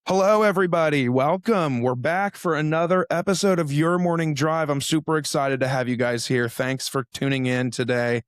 Hello, everybody. Welcome. We're back for another episode of Your Morning Drive. I'm super excited to have you guys here. Thanks for tuning in today.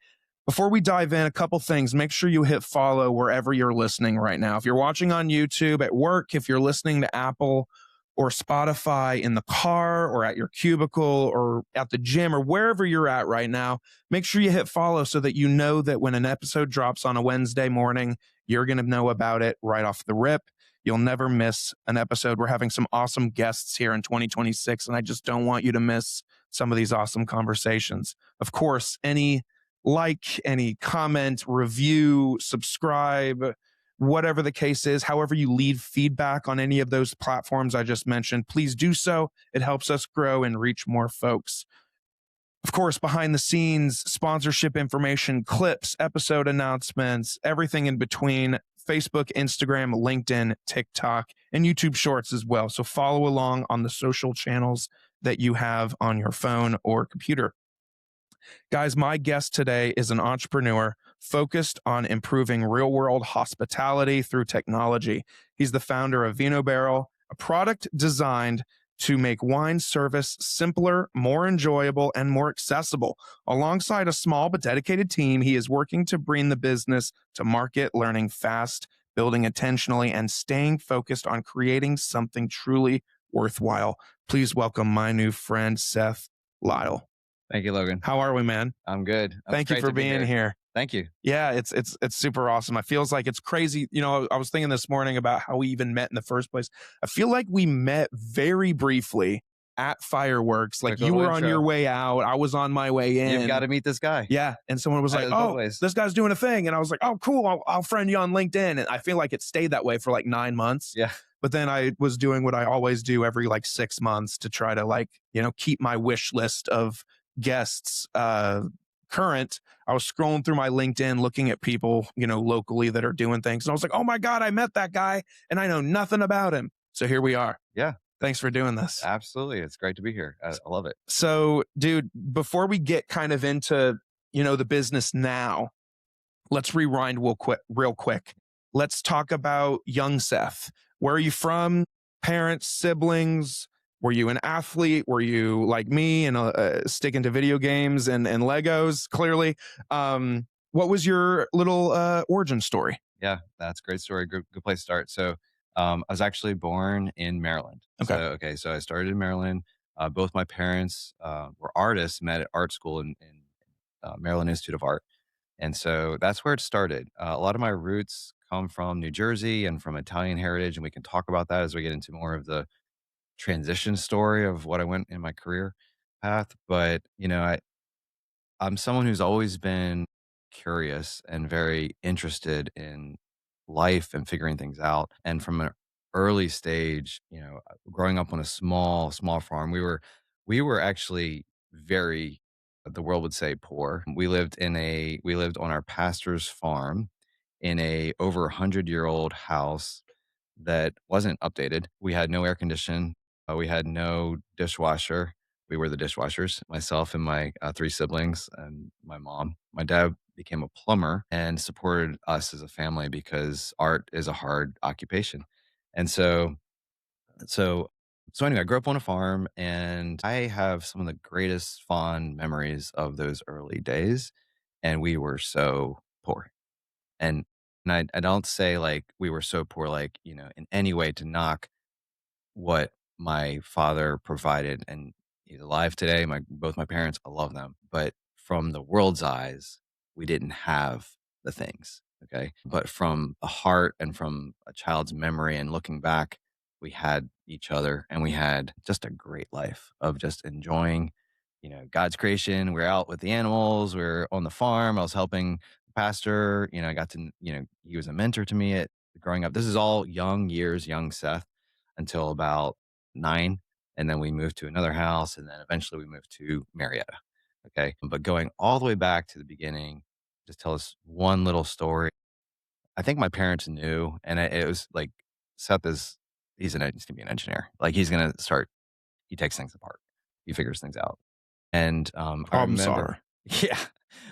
Before we dive in, a couple things. Make sure you hit follow wherever you're listening right now. If you're watching on YouTube, at work, if you're listening to Apple or Spotify in the car or at your cubicle or at the gym or wherever you're at right now, make sure you hit follow so that you know that when an episode drops on a Wednesday morning, you're going to know about it right off the rip. You'll never miss an episode. We're having some awesome guests here in 2026, and I just don't want you to miss some of these awesome conversations. Of course, any like, any comment, review, subscribe, whatever the case is, however you leave feedback on any of those platforms I just mentioned, please do so. It helps us grow and reach more folks. Of course, behind the scenes, sponsorship information, clips, episode announcements, everything in between. Facebook, Instagram, LinkedIn, TikTok, and YouTube Shorts as well. So follow along on the social channels that you have on your phone or computer. Guys, my guest today is an entrepreneur focused on improving real-world hospitality through technology. He's the founder of VinoBarrel, a product designed to make wine service simpler, more enjoyable, and more accessible. Alongside a small but dedicated team, he is working to bring the business to market, learning fast, building intentionally, and staying focused on creating something truly worthwhile. Please welcome my new friend, Seth Lytle. Thank you, Logan. How are we, man? I'm good. Thank you for being here. Thank you. Yeah, it's super awesome. I feels like it's crazy. You know, I was thinking this morning about how we even met in the first place. I feel like we met very briefly at fireworks. Like you were on your way out, I was on my way in. You've got to meet this guy. Yeah, and someone was like, "Oh, this guy's doing a thing," and I was like, "Oh, cool. I'll friend you on LinkedIn." And I feel like it stayed that way for like 9 months. Yeah. But then I was doing what I always do every like 6 months to try to keep my wish list of guests current. I was scrolling through my LinkedIn looking at people, locally that are doing things. And I was like, oh my God, I met that guy and I know nothing about him. So here we are. Yeah. Thanks for doing this. Absolutely. It's great to be here. I love it. So, dude, before we get kind of into, the business now, let's rewind real quick. Let's talk about young Seth. Where are you from? Parents, siblings? Were you an athlete? Were you like me and sticking to video games and Legos? Clearly. What was your little origin story? Yeah, that's a great story. Good place to start. So I was actually born in Maryland. Okay. So I started in Maryland. Both my parents were artists, met at art school in Maryland Institute of Art. And so that's where it started. A lot of my roots come from New Jersey and from Italian heritage. And we can talk about that as we get into more of the transition story of what I went in my career path. But, I'm someone who's always been curious and very interested in life and figuring things out. And from an early stage, growing up on a small farm, we were actually very, the world would say, poor. We lived on our pastor's farm in a over 100-year-old house that wasn't updated. We had no air condition. We had no dishwasher. We were the dishwashers, myself and my 3 siblings and my mom. My dad became a plumber and supported us as a family because art is a hard occupation. And so anyway, I grew up on a farm and I have some of the greatest fond memories of those early days. And we were so poor. And I don't say like we were so poor, like, in any way to knock what my father provided. And he's alive today. Both my parents, I love them. But from the world's eyes, we didn't have the things. Okay. But from the heart and from a child's memory and looking back, we had each other and we had just a great life of just enjoying, God's creation. We're out with the animals. We're on the farm. I was helping the pastor. I got to, he was a mentor to me at growing up. This is all young years, young Seth, until about 9. And then we moved to another house. And then eventually we moved to Marietta. Okay. But going all the way back to the beginning, just tell us one little story. I think my parents knew, and it was like, Seth he's going to be an engineer. Like he takes things apart. He figures things out. And Problem solver. Yeah.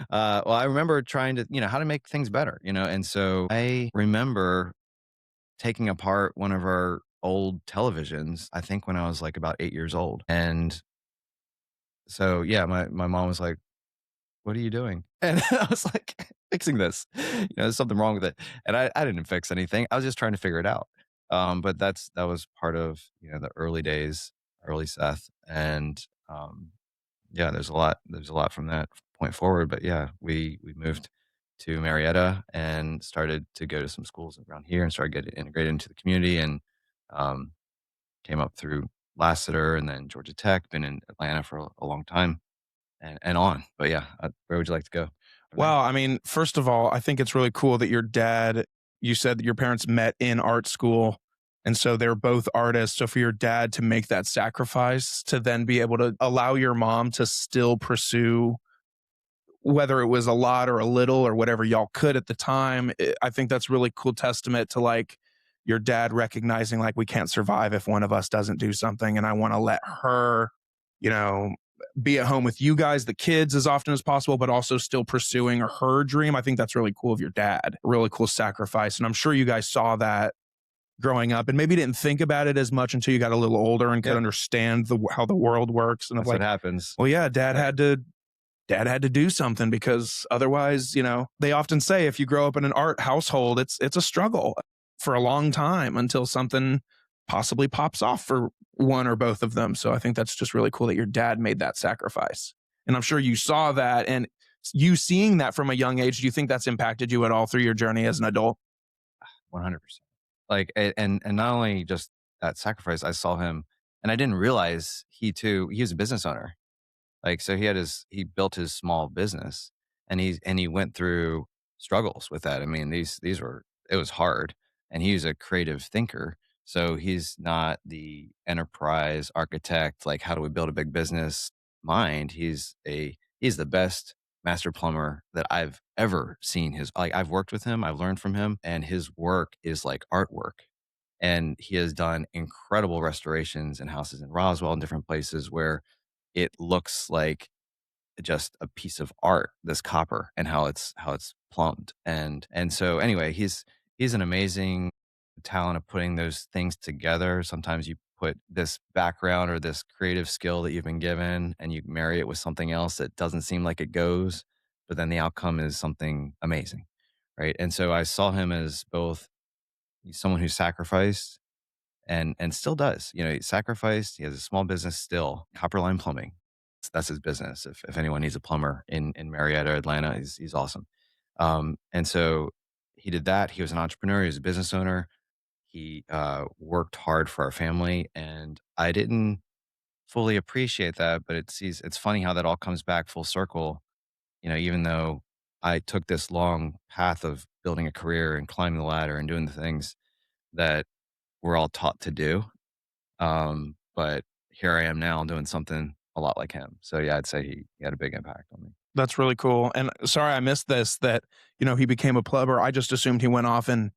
Well, I remember trying to, how to make things better, and so I remember taking apart one of our old televisions, I think when I was like about 8 years old. And so, yeah, my mom was like, "What are you doing?" And I was like, "Fixing this." There's something wrong with it. And I didn't fix anything. I was just trying to figure it out. But that was part of, the early days, early Seth. And yeah, there's a lot from that point forward. But yeah, we moved to Marietta and started to go to some schools around here and started getting integrated into the community, and um, came up through Lassiter and then Georgia Tech, been in Atlanta for a long time, and on. But yeah, where would you like to go from there? Well, I mean, first of all, I think it's really cool that your dad, you said that your parents met in art school. And so they're both artists. So for your dad to make that sacrifice to then be able to allow your mom to still pursue, whether it was a lot or a little or whatever y'all could at the time, I think that's really cool testament to like your dad recognizing like we can't survive if one of us doesn't do something. And I want to let her, you know, be at home with you guys, the kids, as often as possible, but also still pursuing her dream. I think that's really cool of your dad. Really cool sacrifice. And I'm sure you guys saw that growing up and maybe didn't think about it as much until you got a little older and could Yeah, understand how the world works. And of that's what like, happens. well, yeah, Like, dad had to do something because otherwise, they often say if you grow up in an art household, it's a struggle for a long time until something possibly pops off for one or both of them. So I think that's just really cool that your dad made that sacrifice. And I'm sure you saw that, and you seeing that from a young age, do you think that's impacted you at all through your journey as an adult? 100%. Like, and not only just that sacrifice, I saw him, and I didn't realize he was a business owner. Like, so he built his small business, and he went through struggles with that. I mean, these were it was hard, and he's a creative thinker. So he's not the enterprise architect, like how do we build a big business mind. He's the best master plumber that I've ever seen. I've worked with him, I've learned from him, and his work is like artwork. And he has done incredible restorations in houses in Roswell and different places where it looks like just a piece of art, this copper and how it's plumbed. And so anyway, he's an amazing talent of putting those things together. Sometimes you put this background or this creative skill that you've been given and you marry it with something else that doesn't seem like it goes, but then the outcome is something amazing. Right. And so I saw him as both someone who sacrificed and still does. He sacrificed. He has a small business still, Copperline Plumbing. That's his business. If anyone needs a plumber in Marietta, Atlanta, he's awesome. And so he did that. He was an entrepreneur. He was a business owner. He worked hard for our family, and I didn't fully appreciate that. But it's funny how that all comes back full circle. Even though I took this long path of building a career and climbing the ladder and doing the things that we're all taught to do, but here I am now doing something a lot like him. So yeah, I'd say he had a big impact on me. That's really cool. And sorry I missed this that, he became a plumber. I just assumed he went off and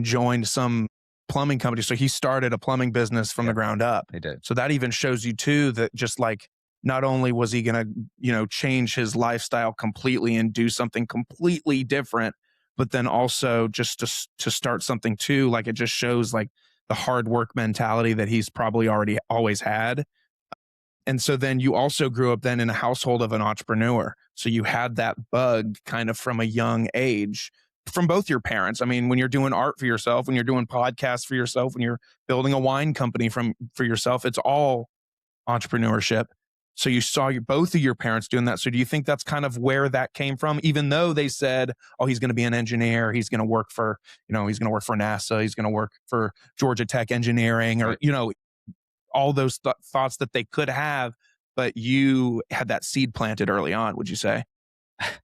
joined some plumbing company. So he started a plumbing business from the Yeah, ground up. they did. So that even shows you too that just like not only was he going to, change his lifestyle completely and do something completely different, but then also just to start something too, like it just shows like the hard work mentality that he's probably already always had. And so then you also grew up then in a household of an entrepreneur. So you had that bug kind of from a young age from both your parents. I mean, when you're doing art for yourself, when you're doing podcasts for yourself, when you're building a wine company for yourself, it's all entrepreneurship. So you saw both of your parents doing that. So do you think that's kind of where that came from? Even though they said, "Oh, he's going to be an engineer. He's going to work for, he's going to work for NASA. He's going to work for Georgia Tech Engineering," or Right. all those thoughts that they could have, but you had that seed planted early on, would you say?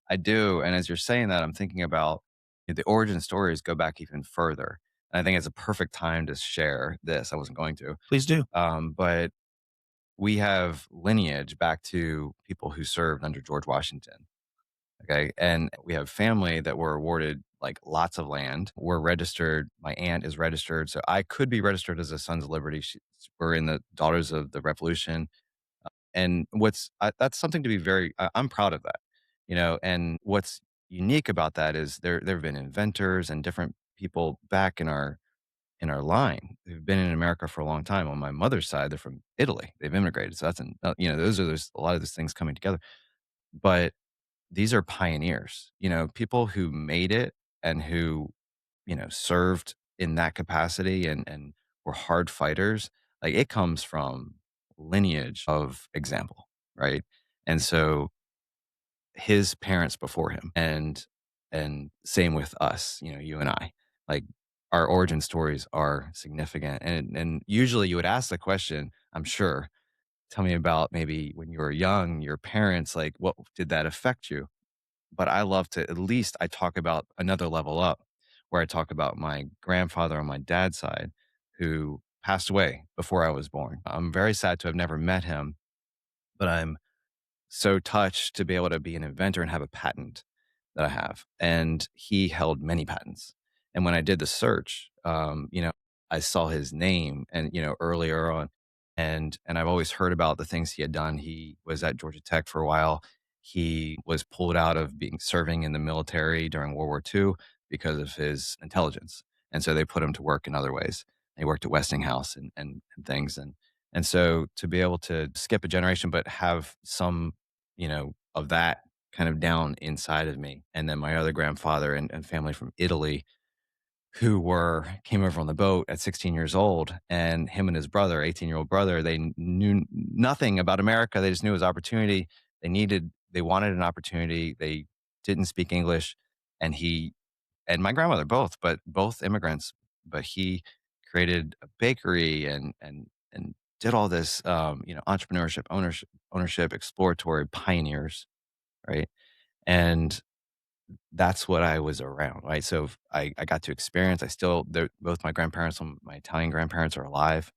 I do. And as you're saying that, I'm thinking about the origin stories go back even further. And I think it's a perfect time to share this. I wasn't going to. Please do. But we have lineage back to people who served under George Washington. Okay. And we have family that were awarded like lots of land. We're registered. My aunt is registered. So I could be registered as a Sons of Liberty. We're in the Daughters of the Revolution. And that's something to be I'm proud of that, and what's unique about that is there have been inventors and different people back in in our line who've been in America for a long time. On my mother's side, they're from Italy. They've immigrated. So that's there's a lot of those things coming together. But these are pioneers, people who made it and who, served in that capacity and were hard fighters. Like, it comes from lineage of example, right? And so his parents before him and same with us, you and I. Like, our origin stories are significant. And usually you would ask the question, I'm sure, tell me about maybe when you were young, your parents, like, what did that affect you? But I love to, at least I talk about another level up, where I talk about my grandfather on my dad's side who passed away before I was born. I'm very sad to have never met him, but I'm so touched to be able to be an inventor and have a patent that I have. And he held many patents. And when I did the search, I saw his name and, earlier on. And I've always heard about the things he had done. He was at Georgia Tech for a while. He was pulled out of being serving in the military during World War II because of his intelligence. And so they put him to work in other ways. He worked at Westinghouse and things. And so to be able to skip a generation, but have some, of that kind of down inside of me. And then my other grandfather and family from Italy who came over on the boat at 16 years old, and him and his brother, 18-year-old brother, they knew nothing about America. They just knew it was opportunity. They wanted an opportunity. They didn't speak English. And he and my grandmother both, but both immigrants, but he created a bakery and did all this, entrepreneurship, ownership, exploratory pioneers, right? And that's what I was around, right? So I got to experience. Both my grandparents and my Italian grandparents are alive,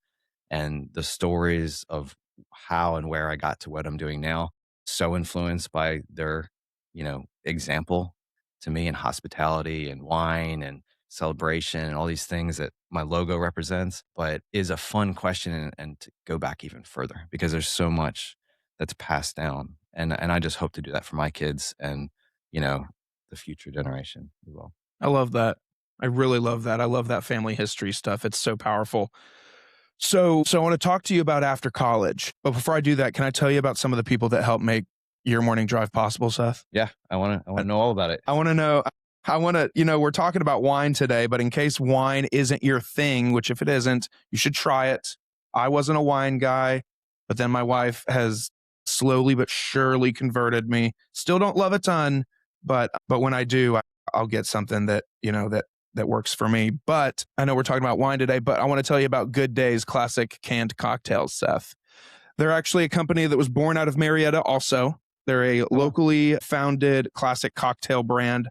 and the stories of how and where I got to what I'm doing now, so influenced by their, example to me in hospitality and wine and celebration and all these things that my logo represents, but is a fun question and to go back even further because there's so much that's passed down. And I just hope to do that for my kids and, you know, the future generation as well. I love that. I really love that. I love that family history stuff. It's so powerful. So I want to talk to you about after college. But before I do that, can I tell you about some of the people that helped make your morning drive possible, Seth? Yeah, I wanna know all about it. I want to know. We're talking about wine today, but in case wine isn't your thing, which if it isn't, you should try it. I wasn't a wine guy, but then my wife has slowly but surely converted me. Still don't love a ton, but when I do, I'll get something that works for me. But I know we're talking about wine today, but I want to tell you about Good Days Classic Canned Cocktails, Seth. They're actually a company that was born out of Marietta also. They're a locally founded classic cocktail brand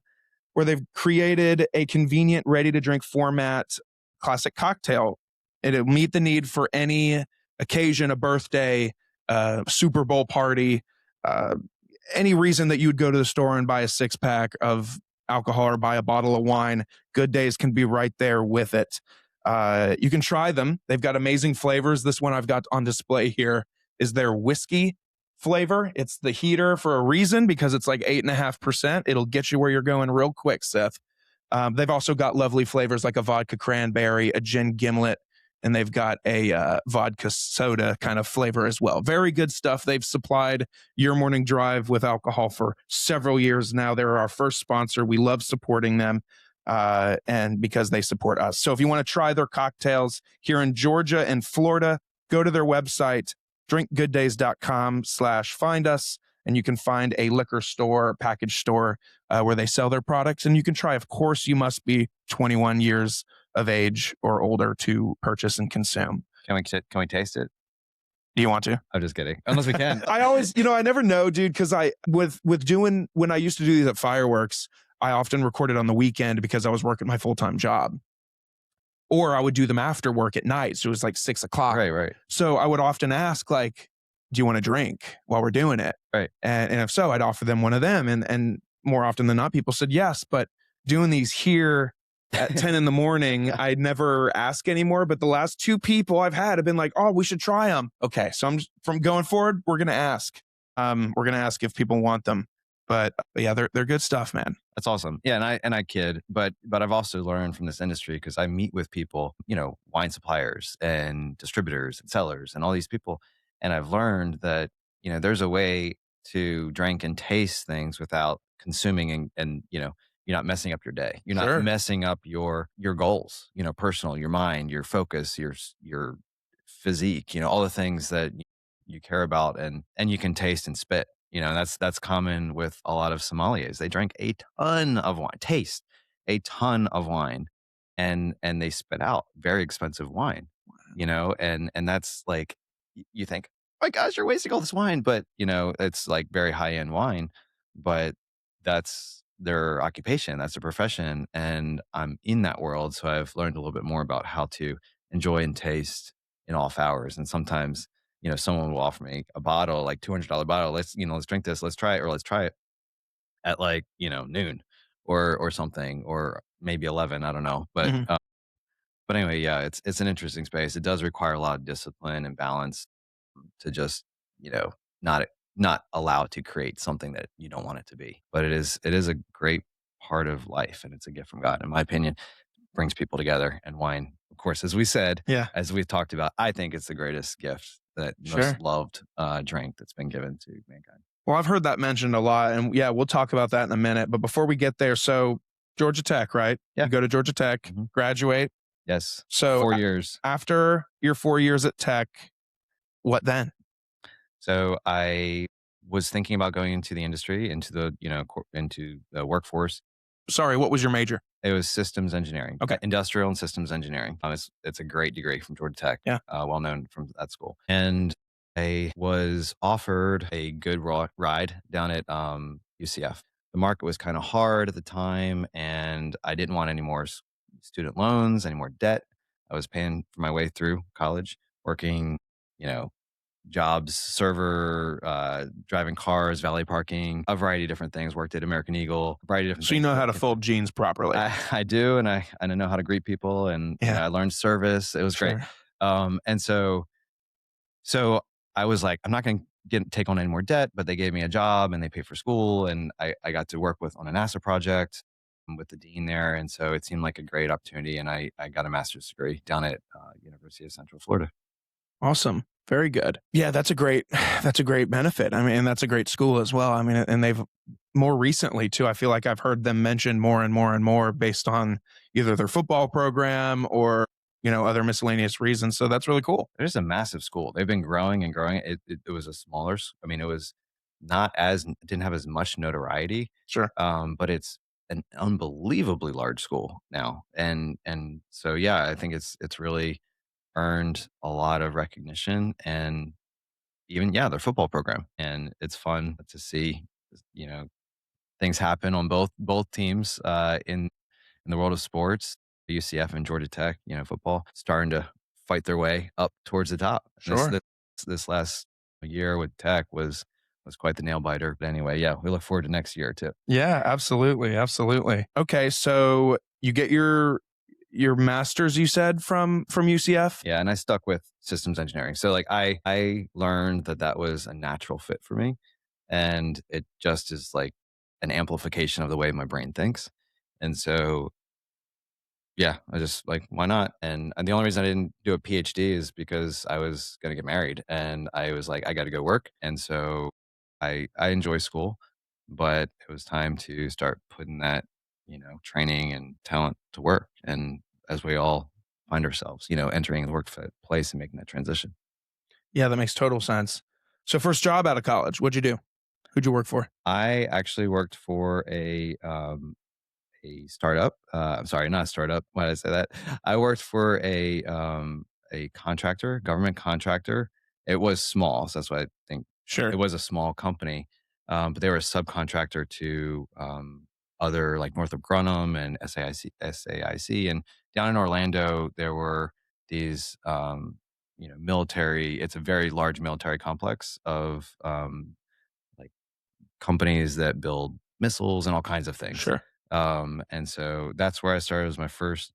where they've created a convenient, ready to drink format classic cocktail. It'll meet the need for any occasion, a birthday, Super Bowl party, uh, any reason that you would go to the store and buy a 6-pack of alcohol or buy a bottle of wine. Good Days can be right there with it. You can try them. They've got amazing flavors. This one I've got on display here is their whiskey flavor. It's the heater for a reason because it's like 8.5%. It'll get you where you're going real quick, Seth. They've also got lovely flavors like a vodka cranberry, a gin gimlet, and they've got a vodka soda kind of flavor as well. Very good stuff. They've supplied Your Morning Drive with alcohol for several years now. They're our first sponsor. We love supporting them and because they support us. So if you want to try their cocktails here in Georgia and Florida, go to their website, drinkgooddays.com/find us, and you can find a liquor store, package store where they sell their products. And you can try. Of course, you must be 21 years of age or older to purchase and consume. Can we taste it? Do you want to? I'm just kidding. Unless we can. I always, I never know, dude, because when I used to do these at fireworks, I often recorded on the weekend because I was working my full-time job. Or I would do them after work at night. So it was like 6 o'clock. Right. So I would often ask, like, do you want to drink while we're doing it? Right. And if so, I'd offer them one of them. And more often than not, people said yes. But doing these here at 10 in the morning, I'd never ask anymore. But the last two people I've had have been like, oh, we should try them. Okay. So from going forward, we're going to ask. We're going to ask if people want them. But yeah, they're good stuff, man. That's awesome. Yeah, and I kid, but I've also learned from this industry because I meet with people, wine suppliers and distributors and sellers and all these people, and I've learned that there's a way to drink and taste things without consuming and you're not messing up your day. You're not Sure. messing up your goals, personal, your mind, your focus, your physique, all the things that you care about and you can taste and spit. That's common with a lot of sommeliers. They drink a ton of wine, taste a ton of wine, and they spit out very expensive wine, and that's like you think, "My gosh, you're wasting all this wine," but, it's like very high-end wine, but that's their occupation, that's their profession, and I'm in that world, so I've learned a little bit more about how to enjoy and taste in off hours, and sometimes someone will offer me a bottle, like $200 bottle. Let's drink this. Let's try it, or let's try it at like, noon or something, or maybe 11. I don't know. Mhm. But anyway, yeah, it's an interesting space. It does require a lot of discipline and balance to just, you know, not not allow it to create something that you don't want it to be. But it is a great part of life, and it's a gift from God, in my opinion. Brings people together, and wine, of course, as we said, Yeah, as we've talked about, I think it's the greatest gift, that most sure. loved drink that's been given to mankind. Well, I've heard that mentioned a lot, and yeah, we'll talk about that in a minute. But before we get there, so Georgia Tech, right? Yeah. You go to Georgia Tech, Mhm. graduate. Yes. So 4 years. after your 4 years at Tech, what then? So I was thinking about going into the industry, into the workforce. Sorry, what was your major? It was systems engineering, Okay. industrial and systems engineering. It's a great degree from Georgia Tech, Yeah. well known from that school. And I was offered a good ride down at UCF. The market was kind of hard at the time, and I didn't want any more student loans, any more debt. I was paying for my way through college, working, you know, jobs, server, driving cars, valet parking, a variety of different things. Worked at American Eagle, a variety of different So you things. know how But to fold jeans properly. I do, and I know how to greet people, and Yeah, I learned service. It was great. sure. And so I was like, I'm not going to take on any more debt, but they gave me a job and they paid for school, and I got to work on a NASA project with the dean there, and so it seemed like a great opportunity, and I got a master's degree down at University of Central Florida. Awesome. Very good. Yeah, that's a great that's a great benefit. I mean, and that's a great school as well. I mean, and they've more recently too, I feel like I've heard them mentioned more and more and more based on either their football program or, other miscellaneous reasons. So that's really cool. It is a massive school. They've been growing and growing. It was a smaller. I mean, it was not as didn't have as much notoriety, Sure. but it's an unbelievably large school now, and so yeah, I think it's really earned a lot of recognition, and even their football program, and it's fun to see you know things happen on both teams in the world of sports. UCF and Georgia Tech, football starting to fight their way up towards the top. And Sure. this last year with Tech was quite the nail biter. But anyway, yeah, we look forward to next year too. Yeah, absolutely. Absolutely. Okay, so you get your master's you said from UCF? Yeah, and I stuck with systems engineering. So like I learned that was a natural fit for me, and it just is like an amplification of the way my brain thinks. And so yeah, I just like, why not? And the only reason I didn't do a PhD is because I was gonna get married, and I was like, I got to go work. And so I enjoy school, but it was time to start putting that training and talent to work. And as we all find ourselves, entering the workplace and making that transition. Yeah, that makes total sense. So first job out of college, what'd you do? Who'd you work for? I actually worked for a startup. I'm sorry, not a startup. Why did I say that? I worked for a contractor, government contractor. It was small, so that's why I think it Sure. was a small company. But they were a subcontractor to other like Northrop Grumman and SAIC. And down in Orlando, there were these military. It's a very large military complex of like companies that build missiles and all kinds of things. Sure. And so that's where I started. It was my first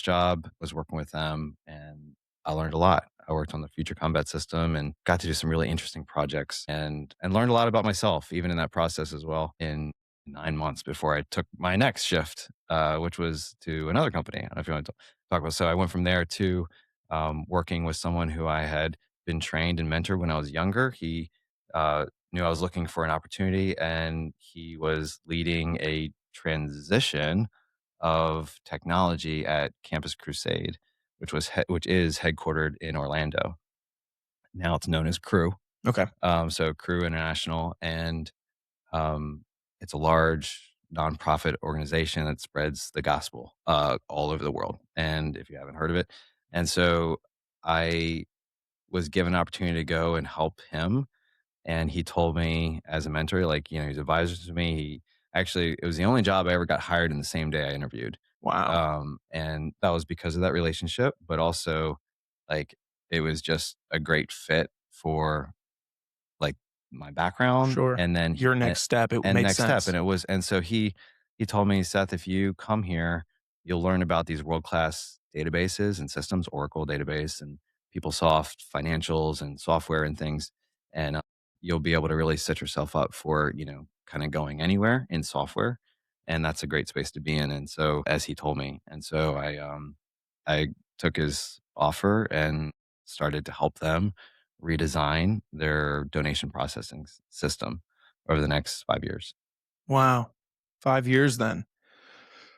job, was working with them, and I learned a lot. I worked on the future combat system and got to do some really interesting projects, and learned a lot about myself even in that process as well. In 9 months before I took my next shift, which was to another company. I don't know if you want to talk about. So I went from there to working with someone who I had been trained and mentored when I was younger. He knew I was looking for an opportunity, and he was leading a transition of technology at Campus Crusade, which is headquartered in Orlando. Now it's known as Crew. Okay. So Crew International, and um, it's a large nonprofit organization that spreads the gospel all over the world. And if you haven't heard of it, and so I was given an opportunity to go and help him. And he told me as a mentor, like, he's advisor to me. He actually, it was the only job I ever got hired in the same day I interviewed. Wow. And that was because of that relationship, but also like it was just a great fit for like my background, Sure. and then Your next step, it and makes next step, sense. and it was, and so he told me, "Seth, if you come here, you'll learn about these world-class databases and systems, Oracle database and PeopleSoft financials and software and things, and you'll be able to really set yourself up for, kind of going anywhere in software, and that's a great space to be in." And so, as he told me, and so I took his offer and started to help them redesign their donation processing system over the next 5 years. Wow. 5 years then.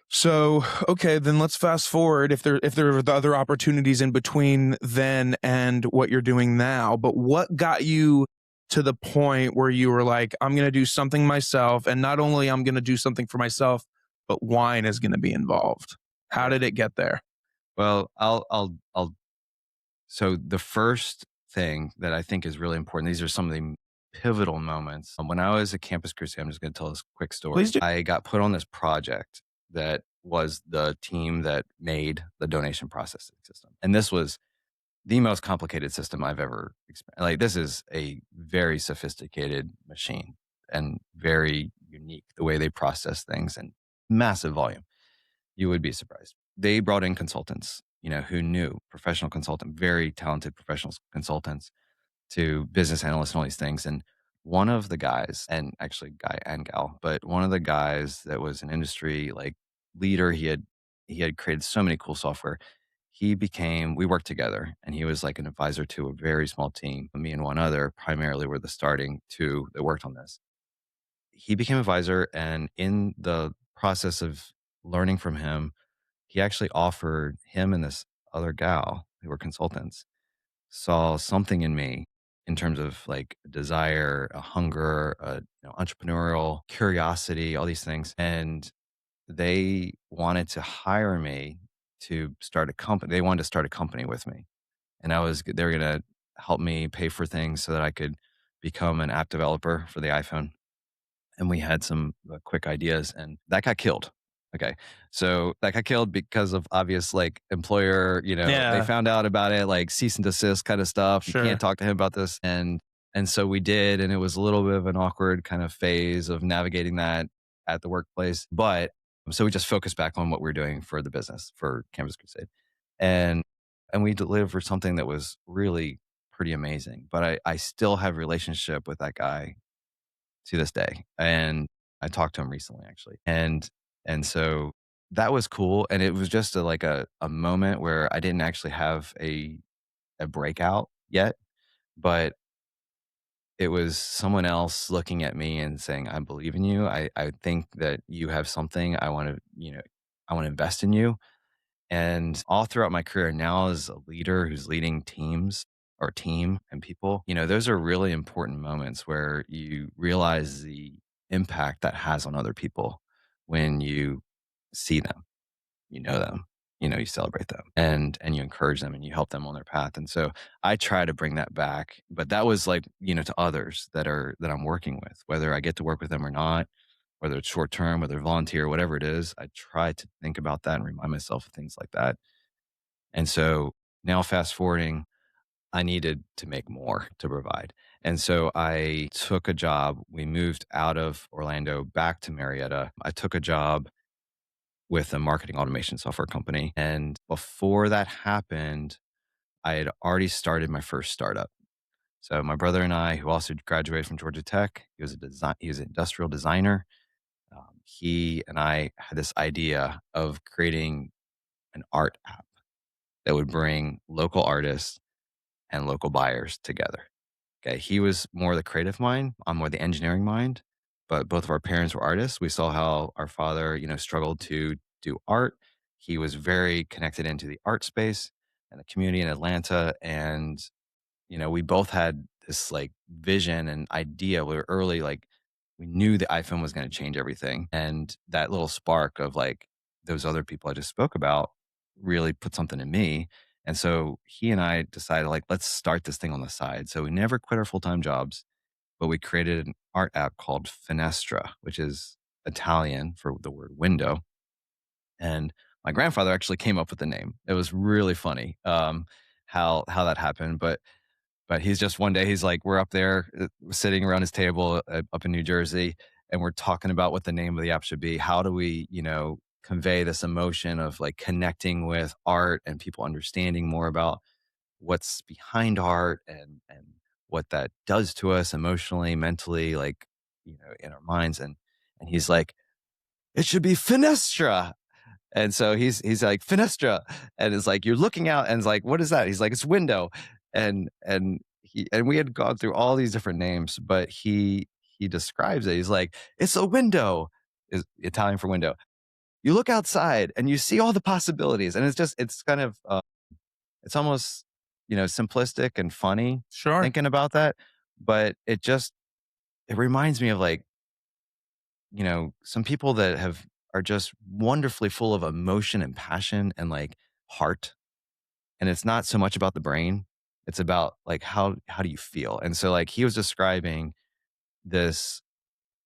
So, okay, then let's fast forward if there are the other opportunities in between then and what you're doing now. But what got you to the point where you were like, I'm going to do something myself, and not only I'm going to do something for myself, but wine is going to be involved. How Yeah. did it get there? Well, I'll so the first thing that I think is really important, these are some of the pivotal moments. When I was at Campus Crusade, I'm just going to tell this quick Please story. do. I got put on this project that was the team that made the donation processing system. And this was the most complicated system I've ever experienced. Like, this is a very sophisticated machine and very unique the way they process things and massive volume. You would be surprised. They brought in consultants, who knew, professional consultant, very talented professional consultants, to business analysts and all these things. And one of the guys, and actually guy and gal, but one of the guys that was an industry like leader, he had created so many cool software. We worked together, and he was like an advisor to a very small team. Me and one other primarily were the starting two that worked on this. He became advisor, and in the process of learning from him, he actually offered, him and this other gal who were consultants saw something in me in terms of like a desire, a hunger, entrepreneurial curiosity, all these things. And they wanted to hire me to start a company. They wanted to start a company with me. And they were going to help me pay for things so that I could become an app developer for the iPhone. And we had some quick ideas, and that got killed. Okay. So that got killed because of obvious, like, employer, they Yeah, found out about it, like cease and desist kind of stuff. You can't sure. talk to him about this. And so we did, and it was a little bit of an awkward kind of phase of navigating that at the workplace. But so we just focused back on what we were doing for the business for Campus Crusade. And we delivered something that was really pretty amazing. But I still have a relationship with that guy to this day. And I talked to him recently, actually. And so that was cool. And it was just a moment where I didn't actually have a breakout yet, but it was someone else looking at me and saying, "I believe in you. I think that you have something. I want to invest in you." And all throughout my career now, as a leader who's leading teams or team and people, those are really important moments where you realize the impact that has on other people when you see them, them, you celebrate them, and you encourage them and you help them on their path. And so I try to bring that back. But that was like, to others that I'm working with, whether I get to work with them or not, whether it's short term, whether volunteer, whatever it is, I try to think about that and remind myself of things like that. And so now, fast forwarding, I needed to make more to provide. And so I took a job. We moved out of Orlando back to Marietta. I took a job with a marketing automation software company. And before that happened, I had already started my first startup. So my brother and I, who also graduated from Georgia Tech, he was an industrial designer. he and I had this idea of creating an art app that would bring local artists and local buyers together. Okay. He was more the creative mind. I'm more the engineering mind. But both of our parents were artists. We saw how our father, struggled to do art. He was very connected into the art space and the community in Atlanta. And we both had this like vision and idea. We were early, like we knew the iPhone was going to change everything. And that little spark of like those other people I just spoke about really put something in me. And so he and I decided like, let's start this thing on the side. So we never quit our full-time jobs, but we created an art app called Finestra, which is Italian for the word window. And my grandfather actually came up with the name. It was really funny how that happened. But he's just one day, he's like, we're up there sitting around his table up in New Jersey, and we're talking about what the name of the app should be. How do we, convey this emotion of like connecting with art and people understanding more about what's behind art and what that does to us emotionally, mentally, like, in our minds. And he's like, it should be Finestra. And so he's like, Finestra. And it's like, you're looking out and it's like, what is that? He's like, it's window. And we had gone through all these different names, but he describes it. He's like, it's a window, is Italian for window. You look outside and you see all the possibilities. And it's kind of it's almost, simplistic and funny Sure. thinking about that. But it reminds me of like, some people that are just wonderfully full of emotion and passion and like heart. And it's not so much about the brain. It's about like how do you feel? And so like he was describing this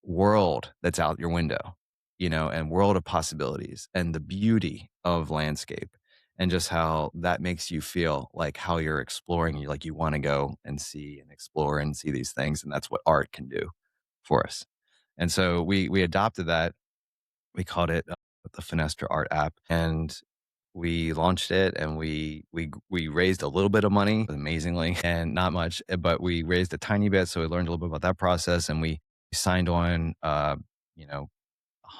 world that's out your window, and world of possibilities and the beauty of landscape and just how that makes you feel like how you're exploring. You like you want to go and see and explore and see these things. And that's what art can do for us. And so we adopted that. We called it the Finestra Art app, and we launched it, and we raised a little bit of money, amazingly, and not much, but we raised a tiny bit. So we learned a little bit about that process, and we signed on, you know,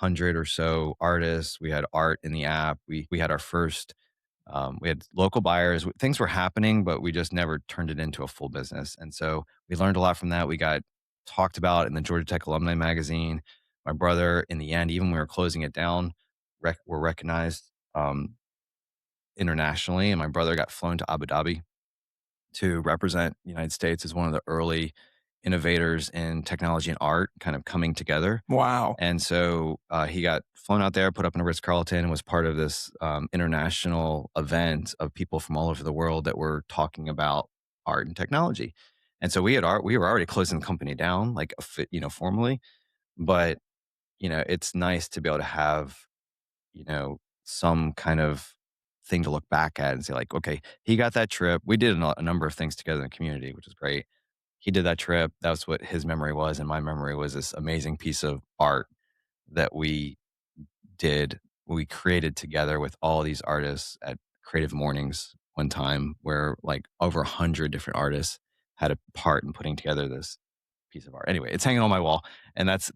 100 or so artists. We had art in the app. We had our first. We had local buyers. Things were happening, but we just never turned it into a full business. And so we learned a lot from that. We got talked about in the Georgia Tech Alumni Magazine. My brother, in the end, even when we were closing it down, were recognized internationally. And my brother got flown to Abu Dhabi to represent the United States as one of the early innovators in technology and art kind of coming together. Wow. And so he got flown out there, put up in a Ritz Carlton, and was part of this international event of people from all over the world that were talking about art and technology. And so we had art. We were already closing the company down, like formally. But it's nice to be able to have some kind of thing to look back at and say, like, okay, he got that trip. We did a number of things together in the community, which is great. He did that trip. That was what his memory was, and my memory was this amazing piece of art that we created together with all these artists at Creative Mornings one time, where like over 100 different artists had a part in putting together this piece of art. Anyway, it's hanging on my wall, and that's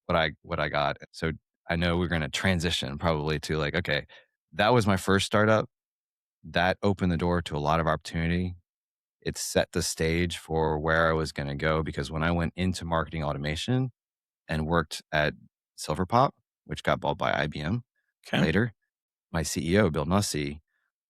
what I got. So I know we're going to transition probably to like, okay, that was my first startup. That opened the door to a lot of opportunity. It set the stage for where I was going to go, because when I went into marketing automation and worked at Silverpop, which got bought by IBM Okay. later, my CEO, Bill Nussey,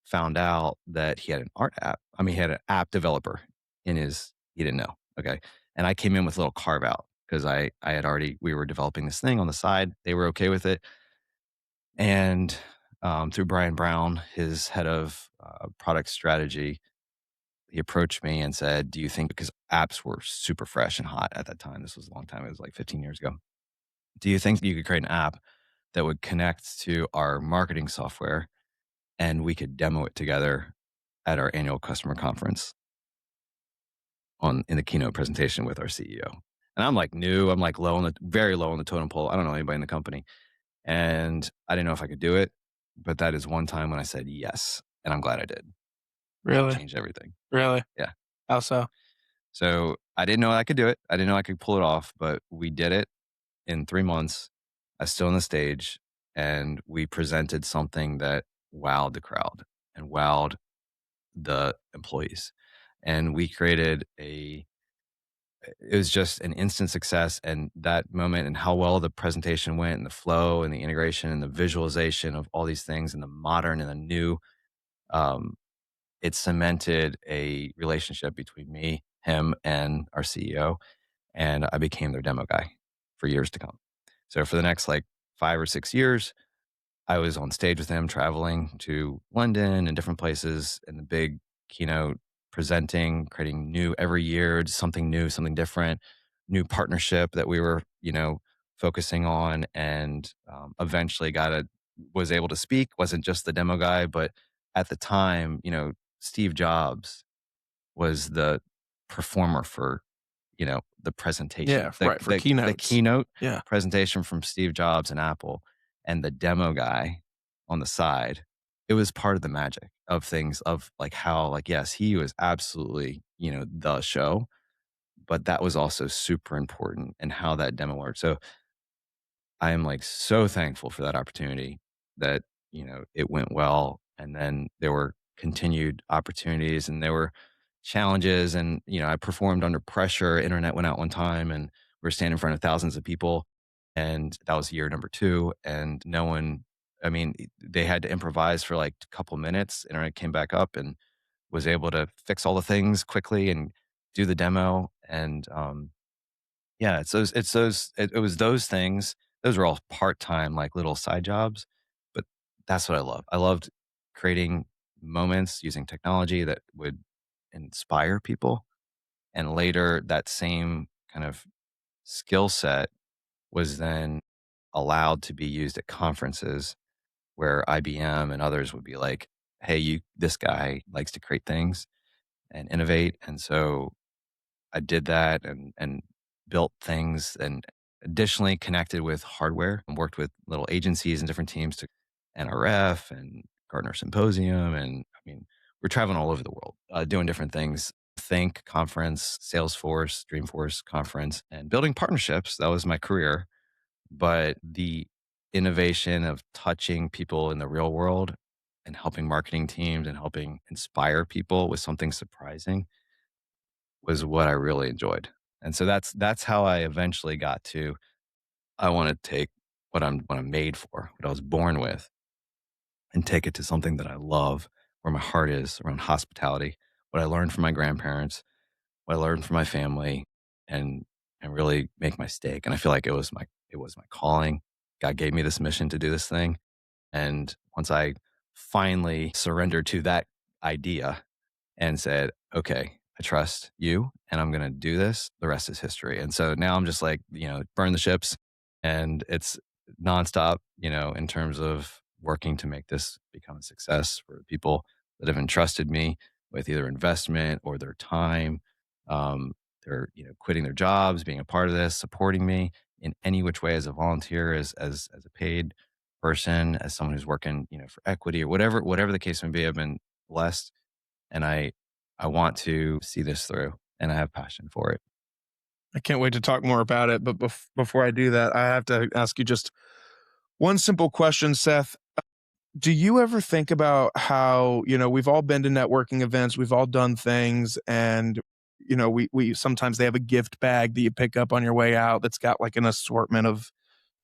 found out that he had an art app. I mean, he had an app developer he didn't know. Okay. And I came in with a little carve out because we were developing this thing on the side. They were okay with it. And through Brian Brown, his head of product strategy, he approached me and said, do you think, because apps were super fresh and hot at that time, this was a long time, it was like 15 years ago. Do you think you could create an app that would connect to our marketing software and we could demo it together at our annual customer conference in the keynote presentation with our CEO? And I'm like new, I'm like very low on the totem pole. I don't know anybody in the company. And I didn't know if I could do it, but that is one time when I said yes. And I'm glad I did. It Really? changed everything. Really? Yeah. How so? So I didn't know I could do it. I didn't know I could pull it off, but we did it in 3 months. I stood on the stage and we presented something that wowed the crowd and wowed the employees. And we created it was just an instant success. And that moment and how well the presentation went and the flow and the integration and the visualization of all these things and the modern and the new, um, it cemented a relationship between me, him, and our CEO. And I became their demo guy for years to come. So for the next like 5 or 6 years, I was on stage with him, traveling to London and different places in the big keynote, presenting, creating new every year, just something new, something different, new partnership that we were, focusing on, and eventually was able to speak. Wasn't just the demo guy, but at the time, Steve Jobs was the performer for, the Yeah, presentation, right, for the keynotes. keynote Yeah. presentation from Steve Jobs and Apple, and the demo guy on the side. It was part of the magic of things, of like how, like, yes, he was absolutely, the show, but that was also super important and how that demo worked. So I am like so thankful for that opportunity that, it went well. And then there were continued opportunities and there were challenges. And, I performed under pressure. Internet went out one time and we are standing in front of thousands of people. And that was year number two. And no one, I mean, they had to improvise for like a couple minutes. Internet came back up and was able to fix all the things quickly and do the demo. And, yeah, it was those things. Those were all part-time, like, little side jobs, but that's what I love. I loved creating moments using technology that would inspire people, and later that same kind of skill set was then allowed to be used at conferences where IBM and others would be like, "Hey, this guy likes to create things and innovate," and so I did that and built things, and additionally connected with hardware and worked with little agencies and different teams to NRF and Gartner Symposium. And I mean, we're traveling all over the world, doing different things. Think conference, Salesforce, Dreamforce conference, and building partnerships. That was my career. But the innovation of touching people in the real world and helping marketing teams and helping inspire people with something surprising was what I really enjoyed. And so that's how I eventually got to, I want to take what I'm made for, what I was born with, and take it to something that I love, where my heart is around hospitality, what I learned from my grandparents, what I learned from my family, and really make my stake. And I feel like it was my calling. God gave me this mission to do this thing. And once I finally surrendered to that idea, and said, okay, I trust you and I'm going to do this. The rest is history. And so now I'm just like, burn the ships, and it's nonstop, in terms of working to make this become a success for people that have entrusted me with either investment or their time. Um, they're, quitting their jobs, being a part of this, supporting me in any which way, as a volunteer, as a paid person, as someone who's working, for equity or whatever the case may be. I've been blessed, and I want to see this through, and I have passion for it. I can't wait to talk more about it. But before I do that, I have to ask you just one simple question, Seth. Do you ever think about how, we've all been to networking events, we've all done things, and, we sometimes they have a gift bag that you pick up on your way out that's got like an assortment of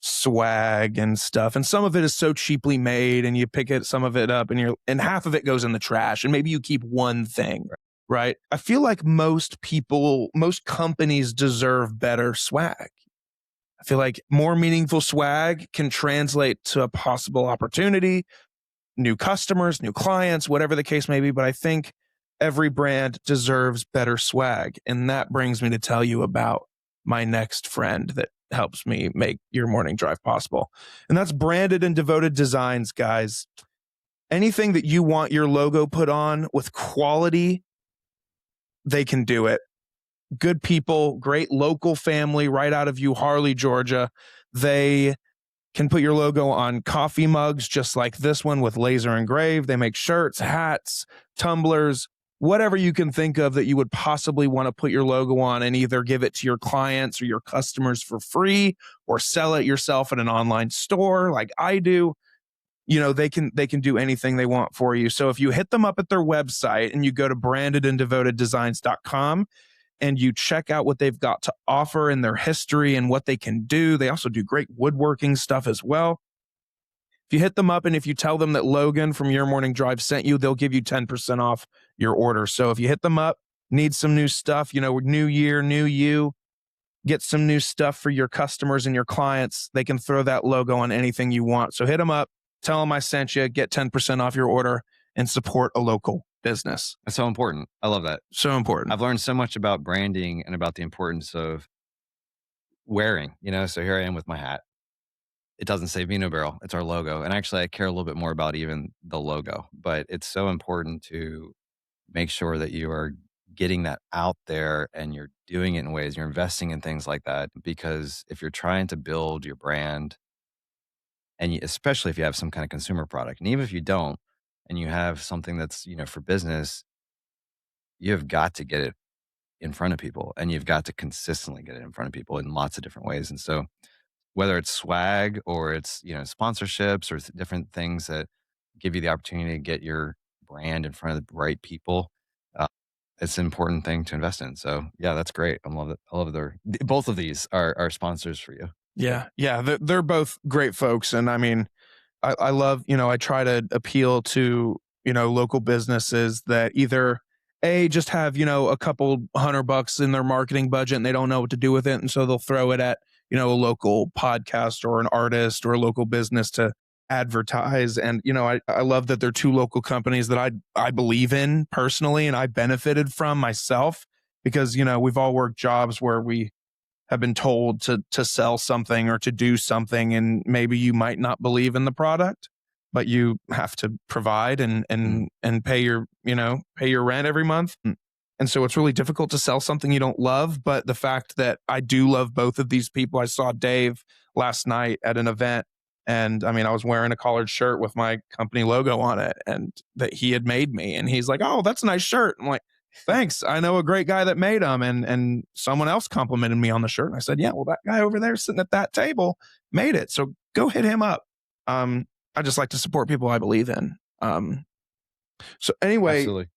swag and stuff. And some of it is so cheaply made, and you some of it up, and half of it goes in the trash, and maybe you keep one thing. Right. I feel like most companies deserve better swag. I feel like more meaningful swag can translate to a possible opportunity, new customers, new clients, whatever the case may be. But I think every brand deserves better swag. And that brings me to tell you about my next friend that helps me make your morning drive possible. And that's Branded and Devoted Designs, guys. Anything that you want your logo put on with quality, they can do it. Good people, great local family right out of Harley, Georgia. They can put your logo on coffee mugs just like this one with laser engraved. They make shirts, hats, tumblers, whatever you can think of that you would possibly want to put your logo on and either give it to your clients or your customers for free or sell it yourself at an online store like I do. They can do anything they want for you. So if you hit them up at their website and you go to brandedanddevoted.designs.com and you check out what they've got to offer in their history and what they can do, they also do great woodworking stuff as well. If you hit them up and if you tell them that Logan from Your Morning Drive sent you, they'll give you 10% off your order. So if you hit them up, need some new stuff, new year, new you, get some new stuff for your customers and your clients, they can throw that logo on anything you want. So hit them up, tell them I sent you, get 10% off your order, and support a local business. That's so important. I love that. So important. I've learned so much about branding and about the importance of wearing, so here I am with my hat. It doesn't say VinoBarrel, it's our logo. And actually, I care a little bit more about even the logo, but it's so important to make sure that you are getting that out there and you're doing it in ways, you're investing in things like that. Because if you're trying to build your brand, and especially if you have some kind of consumer product, and even if you don't, and you have something that's, for business, you have got to get it in front of people and you've got to consistently get it in front of people in lots of different ways. And so whether it's swag or it's, sponsorships or different things that give you the opportunity to get your brand in front of the right people, uh, it's an important thing to invest in. So yeah, that's great. I love it. I love both of these are sponsors for you. Yeah. Yeah. They're both great folks. And I mean, I love, I try to appeal to, local businesses that either just have, a couple $100 in their marketing budget and they don't know what to do with it. And so they'll throw it at, a local podcast or an artist or a local business to advertise. And, I love that they're two local companies that I believe in personally and I benefited from myself because, we've all worked jobs where we have been told to sell something or to do something and maybe you might not believe in the product but you have to provide and Mm, pay your pay your rent every month. And so it's really difficult to sell something you don't love, but the fact that I do love both of these people. I saw Dave last night at an event and I mean I was wearing a collared shirt with my company logo on it and that he had made me and he's like, "Oh, that's a nice shirt." I'm like, "Thanks. I know a great guy that made them." And someone else complimented me on the shirt. And I said, "Yeah, well, that guy over there sitting at that table made it. So go hit him up." I just like to support people I believe in. So anyway, absolutely.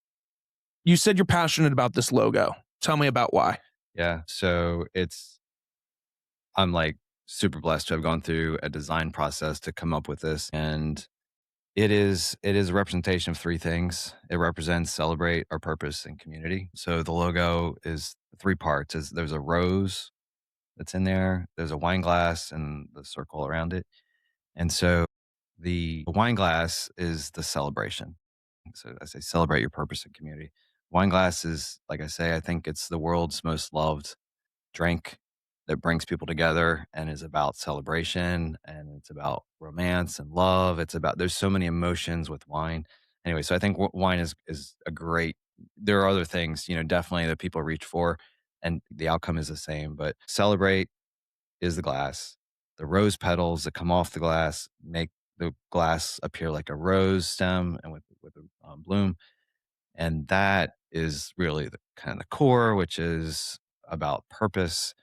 you said you're passionate about this logo. Tell me about why. Yeah. So I'm like super blessed to have gone through a design process to come up with this. And it is a representation of three things. It represents celebrate our purpose and community. So the logo is three parts. Is there's a rose that's in there, there's a wine glass and the circle around it. And so the wine glass is the celebration. So I say celebrate your purpose and community. Wine glass is, like I say, I think it's the world's most loved drink that brings people together and is about celebration and it's about romance and love. It's about there's so many emotions with wine. Anyway, so I think wine is a great. There are other things, definitely that people reach for, and the outcome is the same. But celebrate is the glass. The rose petals that come off the glass make the glass appear like a rose stem and with a bloom, and that is really the kind of the core, which is about purpose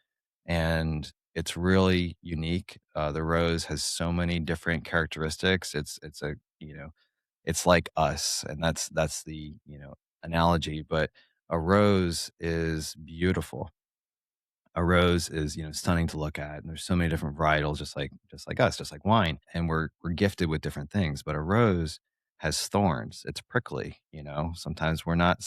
and it's really unique. The rose has so many different characteristics. It's a it's like us, and that's the analogy. But a rose is beautiful. A rose is stunning to look at, and there's so many different varietals, just like us, just like wine, and we're gifted with different things. But a rose has thorns. It's prickly. Sometimes we're not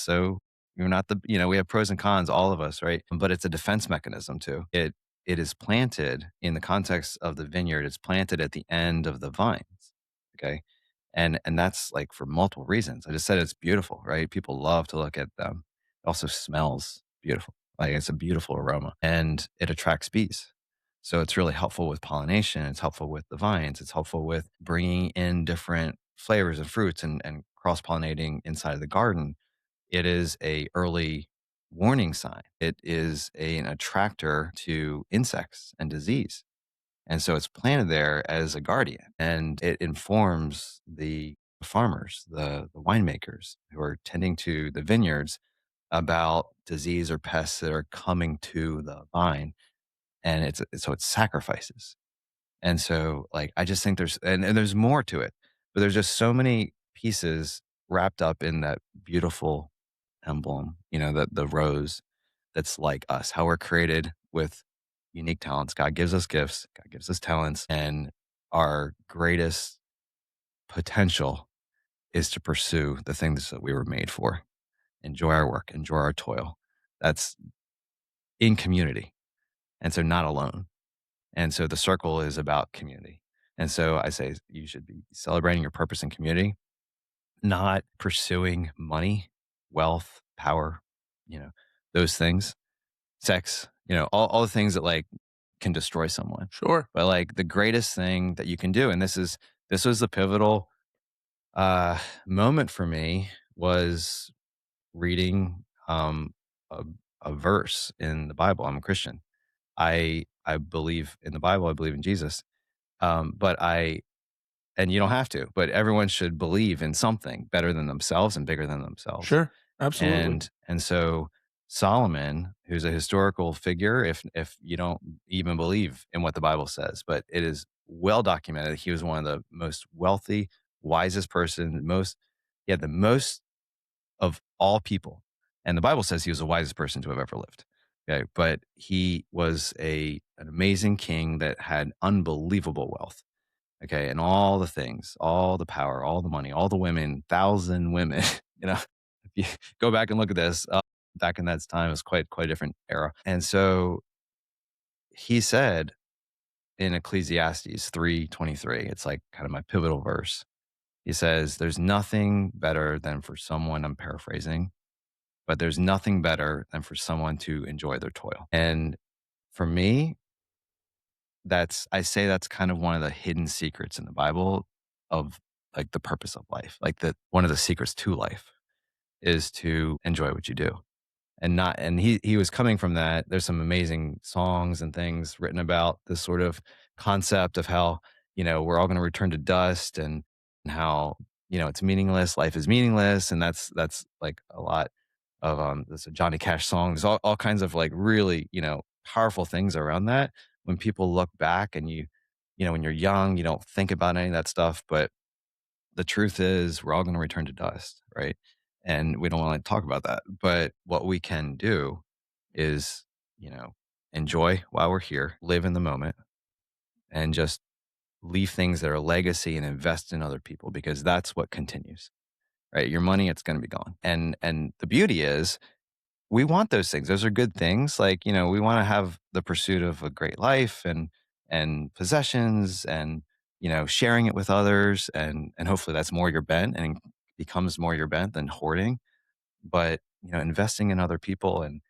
we have pros and cons, all of us, right? But it's a defense mechanism too. It is planted in the context of the vineyard. It's planted at the end of the vines. Okay. And that's like for multiple reasons. I just said it's beautiful, right? People love to look at them. It also smells beautiful. Like it's a beautiful aroma and it attracts bees. So it's really helpful with pollination. It's helpful with the vines. It's helpful with bringing in different flavors and fruits and cross pollinating inside of the garden. It is a early warning sign. It is an attractor to insects and disease. And so it's planted there as a guardian and it informs the farmers, the winemakers who are tending to the vineyards about disease or pests that are coming to the vine. And so it's sacrifices. And so, like, I just think and there's more to it, but there's just so many pieces wrapped up in that beautiful emblem, the rose that's like us, how we're created with unique talents. God gives us gifts, God gives us talents, and our greatest potential is to pursue the things that we were made for. Enjoy our work, enjoy our toil. That's in community. And so not alone. And so the circle is about community. And so I say you should be celebrating your purpose in community, not pursuing money, wealth, power, you know, those things, sex, all the things that like can destroy someone. Sure. But like the greatest thing that you can do, and this was the pivotal moment for me was reading a, a verse in the Bible. I'm a Christian. I believe in the Bible. I believe in Jesus. But and you don't have to, but everyone should believe in something better than themselves and bigger than themselves. Sure. Absolutely. And so Solomon, who's a historical figure, if you don't even believe in what the Bible says, but it is well documented, he was one of the most wealthy, wisest person, he had the most of all people. And the Bible says he was the wisest person to have ever lived. Okay. But he was an amazing king that had unbelievable wealth. Okay. And all the things, all the power, all the money, all the women, 1,000 women, if you go back and look at this, back in that time, it was quite a different era. And so he said in Ecclesiastes 3:23, it's like kind of my pivotal verse. He says, there's nothing better than for someone, I'm paraphrasing, but there's nothing better than for someone to enjoy their toil. And for me, I say that's kind of one of the hidden secrets in the Bible of like the purpose of life. Like that one of the secrets to life is to enjoy what you do. And he was coming from that. There's some amazing songs and things written about this sort of concept of how, we're all going to return to dust and how, it's meaningless, life is meaningless. And that's like a lot of there's a Johnny Cash song. There's all kinds of like really, powerful things around that. When people look back and when you're young, you don't think about any of that stuff. But the truth is we're all going to return to dust, right? And we don't want to talk about that. But what we can do is, enjoy while we're here, live in the moment, and just leave things that are legacy and invest in other people because that's what continues, right? Your money, it's going to be gone. And the beauty is we want those things. Those are good things. Like, we want to have the pursuit of a great life and possessions and, sharing it with others. And hopefully that's more your bent and becomes more your bent than hoarding. But, investing in other people and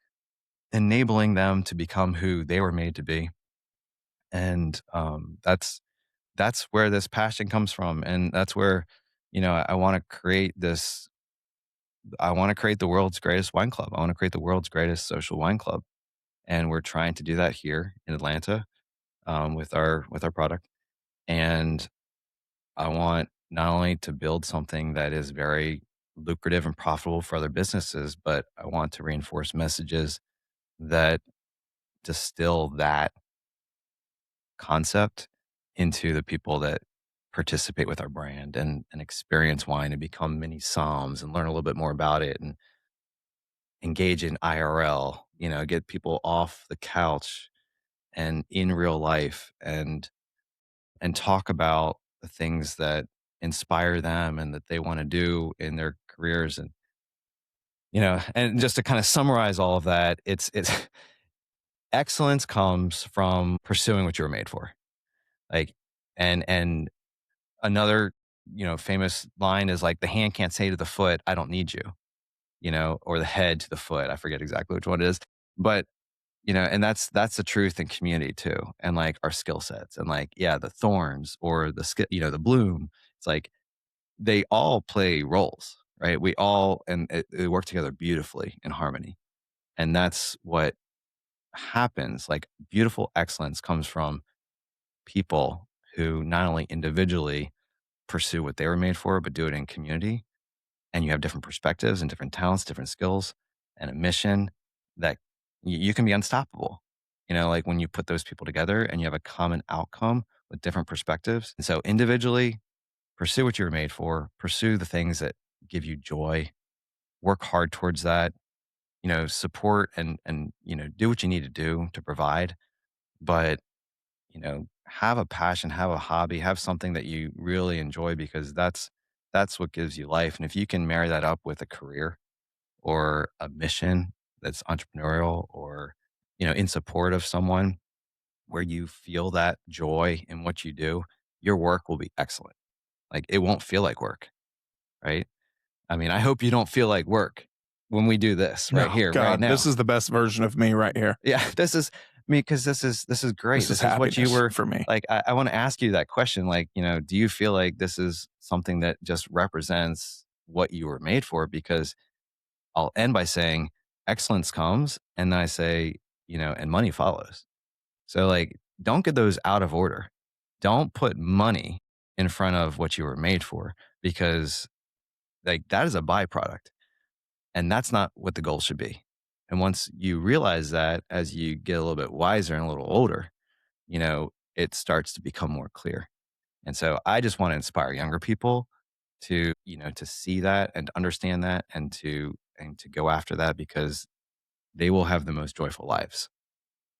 enabling them to become who they were made to be. And that's where this passion comes from. And that's where, I want to create this. I want to create the world's greatest wine club. I want to create the world's greatest social wine club. And we're trying to do that here in Atlanta with our product. And I want not only to build something that is very lucrative and profitable for other businesses, but I want to reinforce messages that distill that concept into the people that participate with our brand and experience wine and become mini somms and learn a little bit more about it and engage in IRL, get people off the couch and in real life and talk about the things that inspire them and that they want to do in their careers. And and just to kind of summarize all of that, it's excellence comes from pursuing what you were made for. Like and another famous line is like the hand can't say to the foot, I don't need you, or the head to the foot, I forget exactly which one it is. But and that's the truth in community too. And like our skill sets and like, yeah, the thorns or the bloom. It's like they all play roles, right? We all, and they work together beautifully in harmony. And that's what happens. Like beautiful excellence comes from people who not only individually pursue what they were made for, but do it in community, and you have different perspectives and different talents, different skills, and a mission that you can be unstoppable. Like when you put those people together and you have a common outcome with different perspectives. And so individually, pursue what you were made for, pursue the things that give you joy, work hard towards that, support and do what you need to do to provide. But, have a passion, have a hobby, have something that you really enjoy because that's what gives you life. And if you can marry that up with a career or a mission that's entrepreneurial or, in support of someone where you feel that joy in what you do, your work will be excellent. Like it won't feel like work, right? I mean, I hope you don't feel like work when we do this right No, here, right God, this now. is the best version of me right here. Yeah, this is me because this is great. This is This is what you happiness were for me. like. I want to ask you that question. Like, do you feel like this is something that just represents what you were made for? Because I'll end by saying excellence comes, and then I say, and money follows. So, like, don't get those out of order. Don't put money in front of what you were made for because, like, that is a byproduct. And that's not what the goal should be. And once you realize that as you get a little bit wiser and a little older, it starts to become more clear. And so I just want to inspire younger people to see that and to understand that and to go after that because they will have the most joyful lives.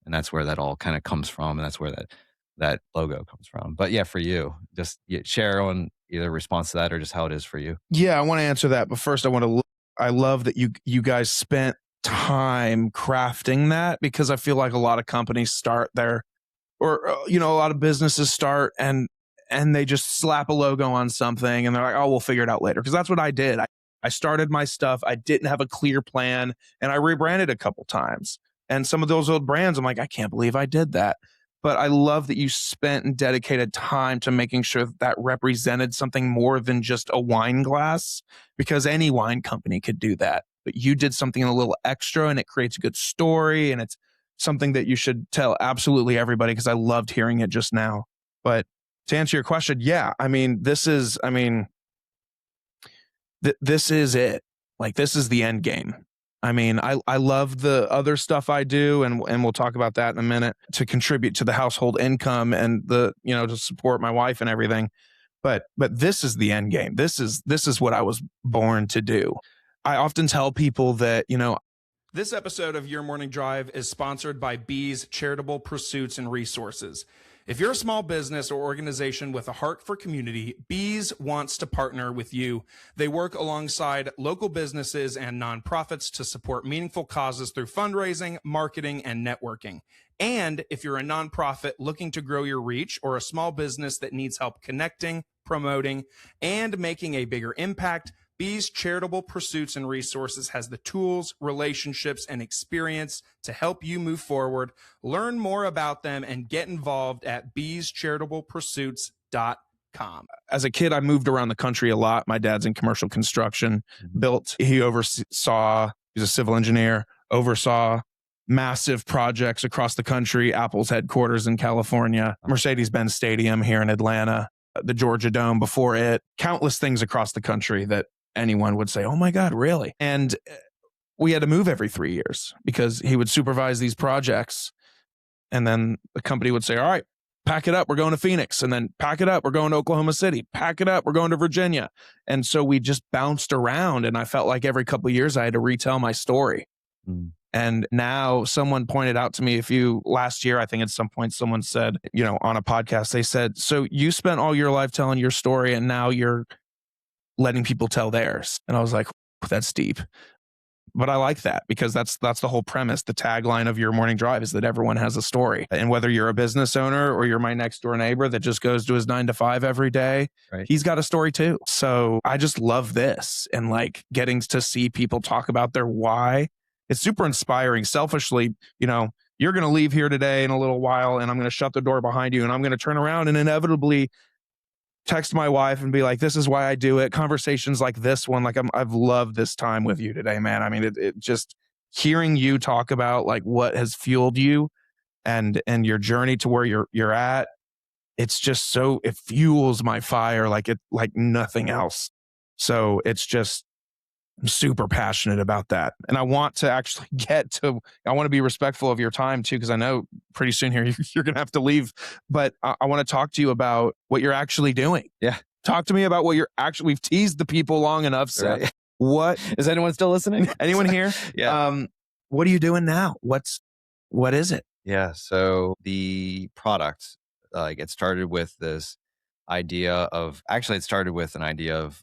And that's where that all kind of comes from. And that's where that logo comes from. But yeah, for you, just share on either response to that or just how it is for you. Yeah, I want to answer that, but first I love that you guys spent time crafting that because I feel like a lot of companies start there or a lot of businesses start and they just slap a logo on something and they're like, oh, we'll figure it out later, because that's what I did. I started my stuff, I didn't have a clear plan, and I rebranded a couple times, and some of those old brands I'm like, I can't believe I did that. But I love that you spent and dedicated time to making sure that represented something more than just a wine glass, because any wine company could do that, but you did something a little extra and it creates a good story, and it's something that you should tell absolutely everybody, because I loved hearing it just now. But to answer your question, yeah, this is it. Like, this is the end game. I mean, I love the other stuff I do, and we'll talk about that in a minute, to contribute to the household income and to support my wife and everything. But this is the end game. This is what I was born to do. I often tell people that, this episode of Your Morning Drive is sponsored by Bees Charitable Pursuits and Resources. If you're a small business or organization with a heart for community, Bees wants to partner with you. They work alongside local businesses and nonprofits to support meaningful causes through fundraising, marketing, and networking. And if you're a nonprofit looking to grow your reach, or a small business that needs help connecting, promoting, and making a bigger impact, Bees Charitable Pursuits and Resources has the tools, relationships, and experience to help you move forward. Learn more about them and get involved at beescharitablepursuits.com. As a kid, I moved around the country a lot. My dad's in commercial construction, he oversaw, he's a civil engineer, oversaw massive projects across the country, Apple's headquarters in California, Mercedes-Benz Stadium here in Atlanta, the Georgia Dome before it, countless things across the country that anyone would say, oh my God, really? And we had to move every 3 years because he would supervise these projects. And then the company would say, all right, pack it up, we're going to Phoenix. And then pack it up, we're going to Oklahoma City. Pack it up, we're going to Virginia. And so we just bounced around. And I felt like every couple of years I had to retell my story. Mm. And now someone pointed out to me last year, I think at some point someone said, on a podcast, they said, so you spent all your life telling your story and now you're letting people tell theirs. And I was like, that's deep. But I like that because that's the whole premise. The tagline of Your Morning Drive is that everyone has a story. And whether you're a business owner or you're my next door neighbor that just goes to his 9 to 5 every day, Right. He's got a story too. So I just love this, and like getting to see people talk about their why. It's super inspiring. Selfishly, you're going to leave here today in a little while and I'm going to shut the door behind you and I'm going to turn around and inevitably text my wife and be like, this is why I do it. Conversations like this one, like I've loved this time with you today, man. I mean, it just hearing you talk about like what has fueled you and your journey to where you're at. it's just so it fuels my fire like nothing else. So it's just I'm super passionate about that. And I want to actually I want to be respectful of your time too, because I know pretty soon here you're going to have to leave. But I want to talk to you about what you're actually doing. Yeah. Talk to me about what you're actually, we've teased the people long enough, Seth. Right. What, Is anyone still listening? anyone here? Yeah. What are you doing now? What is it? Yeah. So the product, like it started with this idea of actually, it started with an idea of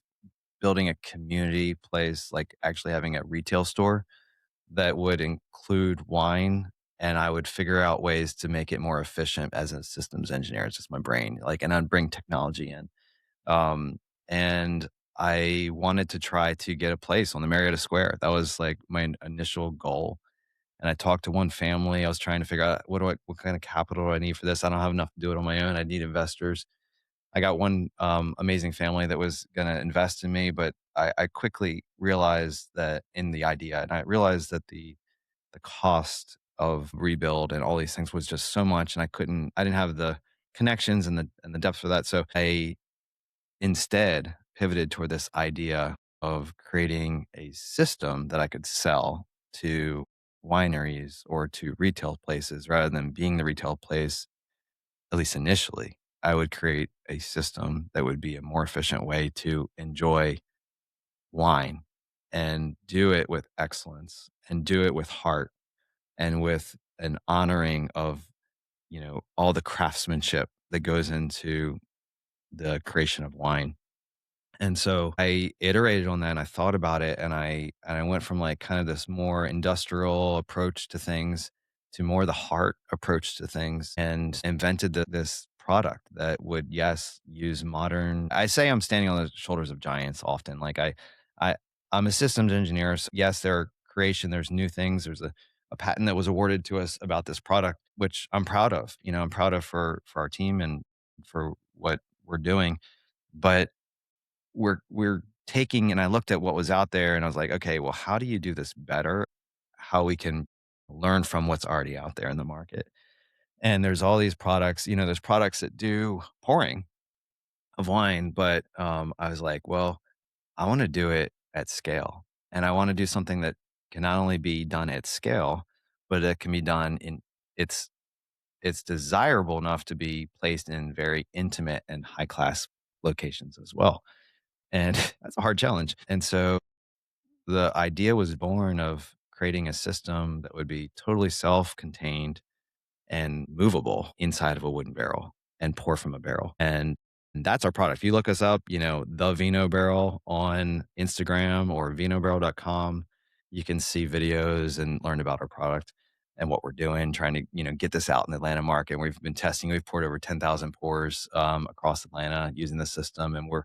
building a community place, like actually having a retail store that would include wine. And I would figure out ways to make it more efficient as a systems engineer. It's just my brain, like, and I'd bring technology in. Um, and I wanted to try to get a place on the Marietta Square. That was like my initial goal. And I talked to one family. I was trying to figure out what kind of capital do I need for this? I don't have enough to do it on my own. I need investors. I got one amazing family that was going to invest in me, but I quickly realized that in the idea, and I realized that the cost of rebuild and all these things was just so much, and I didn't have the connections and the depth for that. So I instead pivoted toward this idea of creating a system that I could sell to wineries or to retail places rather than being the retail place, at least initially. I would create a system that would be a more efficient way to enjoy wine and do it with excellence and do it with heart and with an honoring of, all the craftsmanship that goes into the creation of wine. And so I iterated on that and I thought about it and I went from like kind of this more industrial approach to things to more the heart approach to things and invented this product that would, yes, use modern. I say I'm standing on the shoulders of giants often. I I'm a systems engineer. So yes, there are creation, there's new things. There's a patent that was awarded to us about this product, which I'm proud of. I'm proud of for our team and for what we're doing. But we're taking and I looked at what was out there and I was like, "Okay, well, how do you do this better? How we can learn from what's already out there in the market." And there's all these products, there's products that do pouring of wine, but, I was like, "Well, I wanna do it at scale, and I wanna do something that can not only be done at scale, but it can be done in it's it's desirable enough to be placed in very intimate and high class locations as well." And that's a hard challenge. And so the idea was born of creating a system that would be totally self contained and movable inside of a wooden barrel and pour from a barrel. And that's our product. If you look us up, the Vino Barrel on Instagram or vinobarrel.com, you can see videos and learn about our product and what we're doing, trying to, get this out in the Atlanta market. We've been testing, we've poured over 10,000 pours across Atlanta using the system. And we're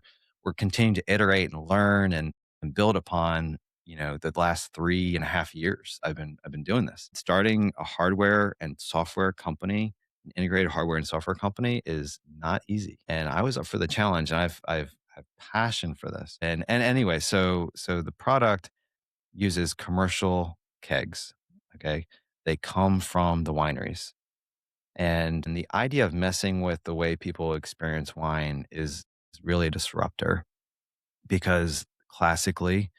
continuing to iterate and learn and build upon the last 3.5 years I've been doing this. Starting a hardware and software company, an integrated hardware and software company is not easy. And I was up for the challenge and I've have passion for this. And anyway, so the product uses commercial kegs. Okay. They come from the wineries. And the idea of messing with the way people experience wine is really a disruptor because classically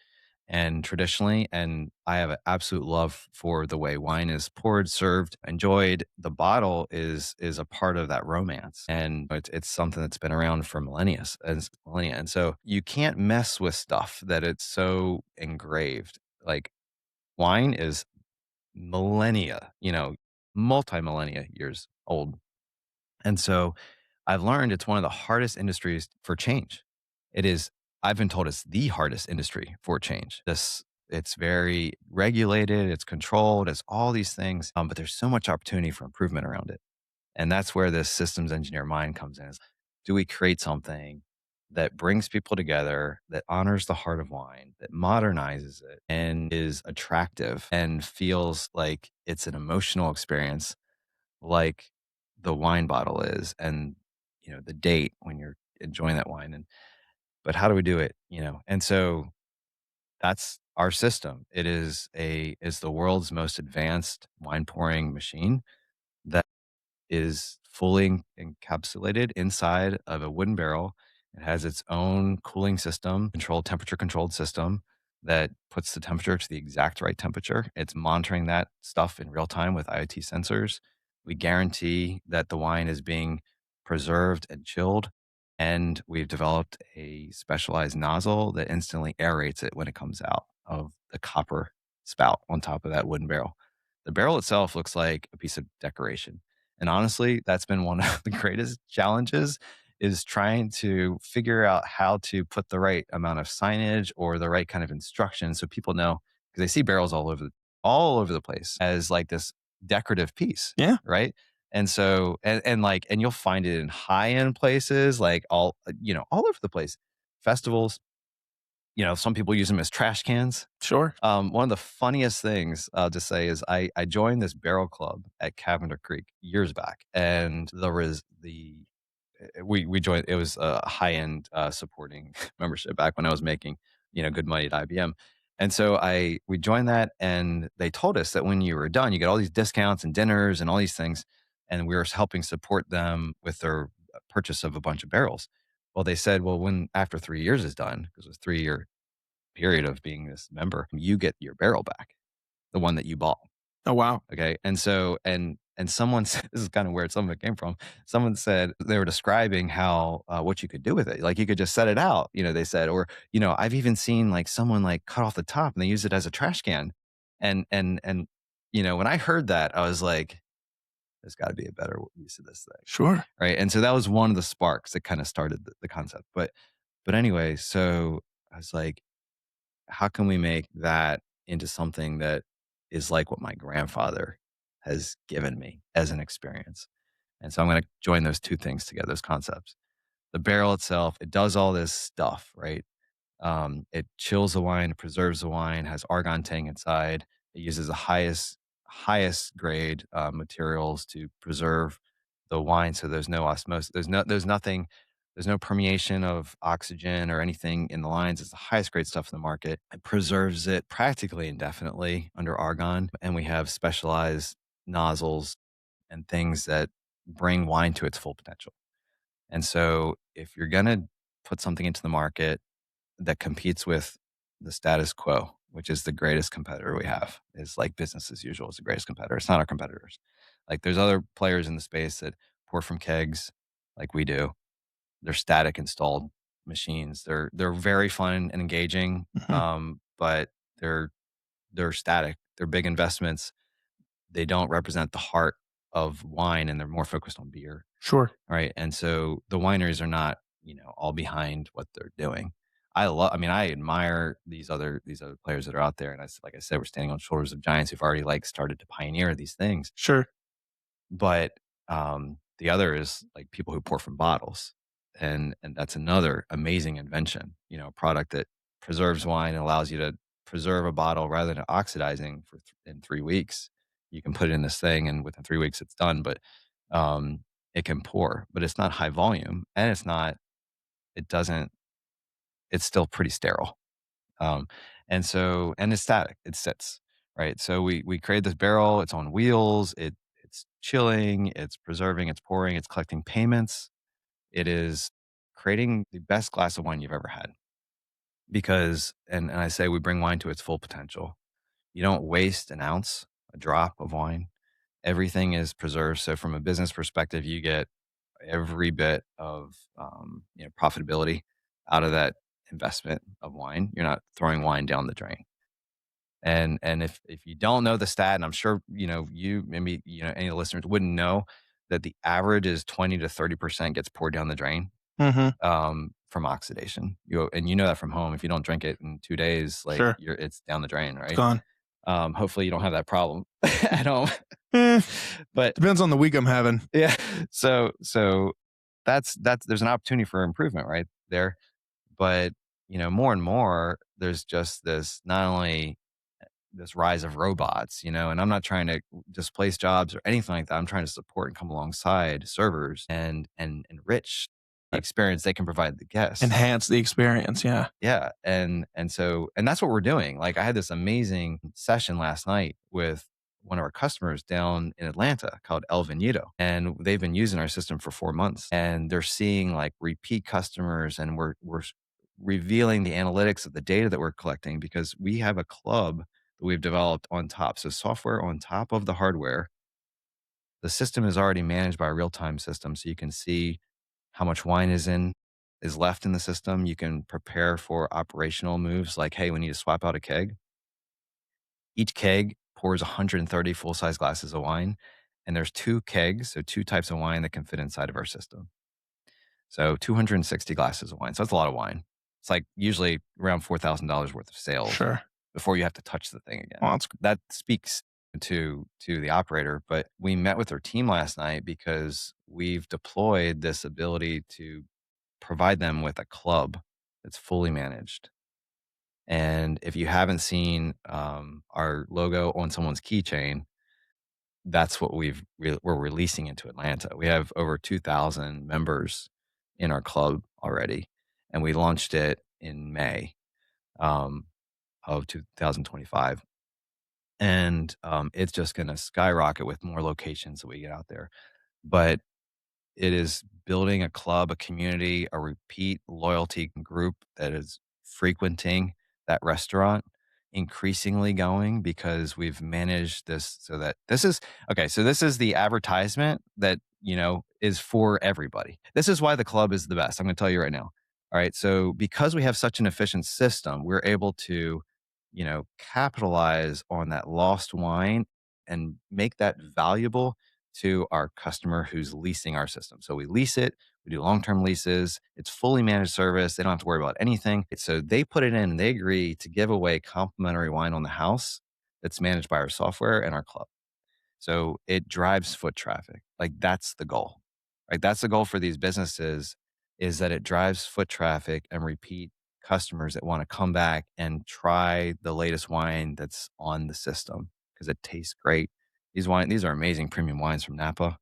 and traditionally. And I have an absolute love for the way wine is poured, served, enjoyed. The bottle is a part of that romance, and it's something that's been around for millennia. And so you can't mess with stuff that it's so engraved. Like wine is millennia, multi millennia years old, and so I've learned it's one of the hardest industries for change. It is, I've been told it's the hardest industry for change. It's very regulated, it's controlled, it's all these things, but there's so much opportunity for improvement around it. And that's where this systems engineer mind comes in is, do we create something that brings people together, that honors the heart of wine, that modernizes it and is attractive and feels like it's an emotional experience like the wine bottle is and, the date when you're enjoying that wine but how do we do it, And so that's our system. Is the world's most advanced wine pouring machine that is fully encapsulated inside of a wooden barrel. It has its own cooling system, temperature controlled system that puts the temperature to the exact right temperature. It's monitoring that stuff in real time with IoT sensors. We guarantee that the wine is being preserved and chilled. And we've developed a specialized nozzle that instantly aerates it when it comes out of the copper spout on top of that wooden barrel. The barrel itself looks like a piece of decoration. And honestly, that's been one of the greatest challenges is trying to figure out how to put the right amount of signage or the right kind of instructions so people know because they see barrels all over the place as like this decorative piece, Yeah. right? And so and you'll find it in high end places like all over the place. Festivals, some people use them as trash cans. Sure. One of the funniest things I'll just say is I joined this barrel club at Cavender Creek years back, and there was we joined. It was a high end supporting membership back when I was making good money at IBM, and so we joined that, and they told us that when you were done, you get all these discounts and dinners and all these things, and we were helping support them with their purchase of a bunch of barrels. Well, they said, well, when after 3 years is done, because it was 3 year period of being this member, you get your barrel back, the one that you bought. Oh, wow. Okay. And so, and someone said, this is kind of where some of it came from. Someone said they were describing how, what you could do with it. Like you could just set it out, they said, or, I've even seen like someone like cut off the top and they use it as a trash can. And, when I heard that, I was like, there's got to be a better use of this thing. Sure. Right. And so that was one of the sparks that kind of started the concept. But anyway, so I was like, how can we make that into something that is like what my grandfather has given me as an experience? And so I'm going to join those two things together, those concepts. The barrel itself, it does all this stuff, right? It chills the wine, preserves the wine, has argon tank inside. It uses the highest grade materials to preserve the wine, so there's no osmosis. There's no permeation of oxygen or anything in the lines. It's the highest grade stuff in the market. It preserves it practically indefinitely under argon, and we have specialized nozzles and things that bring wine to its full potential. And so, if you're gonna put something into the market that competes with the status quo, which is the greatest competitor we have, is like business as usual is the greatest competitor. It's not our competitors. Like there's other players in the space that pour from kegs like we do. They're static installed machines. They're very fun and engaging, Mhm. but they're static. They're big investments. They don't represent the heart of wine, and they're more focused on beer. Sure. Right, and so the wineries are not, all behind what they're doing. I mean, I admire these other players that are out there, and like I said, we're standing on shoulders of giants who've already, like, started to pioneer these things. Sure. But, the other is, like, people who pour from bottles, and that's another amazing invention, a product that preserves wine and allows you to preserve a bottle rather than oxidizing in 3 weeks. You can put it in this thing, and within 3 weeks, it's done, but, it can pour, but it's not high volume, and it doesn't it's still pretty sterile. And it's static, it sits, right? So we create this barrel, it's on wheels, it's chilling, it's preserving, it's pouring, it's collecting payments. It is creating the best glass of wine you've ever had because and I say we bring wine to its full potential. You don't waste an ounce, a drop of wine. Everything is preserved. So from a business perspective, you get every bit of profitability out of that investment of wine. You're not throwing wine down the drain. And if you don't know the stat, and I'm sure you maybe any of the listeners wouldn't know that the average is 20 to 30% gets poured down the drain Mhm. from oxidation. And you know that from home. If you don't drink it in 2 days, like Sure. it's down the drain, It's right? gone. Hopefully you don't have that problem at home. Eh, But depends on the week I'm having. yeah, so that's there's an opportunity for improvement right there. But more and more, there's just this not only this rise of robots, and I'm not trying to displace jobs or anything like that. I'm trying to support and come alongside servers and enrich the experience they can provide the guests. Enhance the experience, yeah. Yeah, and that's what we're doing. Like I had this amazing session last night with one of our customers down in Atlanta called El Veneto, and they've been using our system for 4 months, and they're seeing like repeat customers, and we're revealing the analytics of the data that we're collecting because we have a club that we've developed on top. So software on top of the hardware. The system is already managed by a real-time system, so you can see how much wine is left in the system. You can prepare for operational moves like, hey, we need to swap out a keg. Each keg pours 130 full-size glasses of wine, and there's 2 kegs, so 2 types of wine that can fit inside of our system. So 260 glasses of wine. So that's a lot of wine. It's like usually around $4,000 worth of sales Sure. before you have to touch the thing again. Well, that's That speaks to the operator, but we met with their team last night because we've deployed this ability to provide them with a club that's fully managed. And if you haven't seen our logo on someone's keychain, that's what we're releasing into Atlanta. We have over 2,000 members in our club already, and we launched it in May um, of 2025. And it's just going to skyrocket with more locations that we get out there. But it is building a club, a community, a repeat loyalty group that is frequenting that restaurant, increasingly going because we've managed this so that this is okay. So this is the advertisement that, is for everybody. This is why the club is the best. I'm going to tell you right now. All right. So because we have such an efficient system, we're able to, capitalize on that lost wine and make that valuable to our customer who's leasing our system. So we lease it, we do long term leases, it's fully managed service. They don't have to worry about anything. So they put it in and they agree to give away complimentary wine on the house that's managed by our software and our club. So it drives foot traffic. Like that's the goal, right? That's the goal for these businesses is that it drives foot traffic and repeat customers that want to come back and try the latest wine that's on the system because it tastes great. These are amazing premium wines from Napa.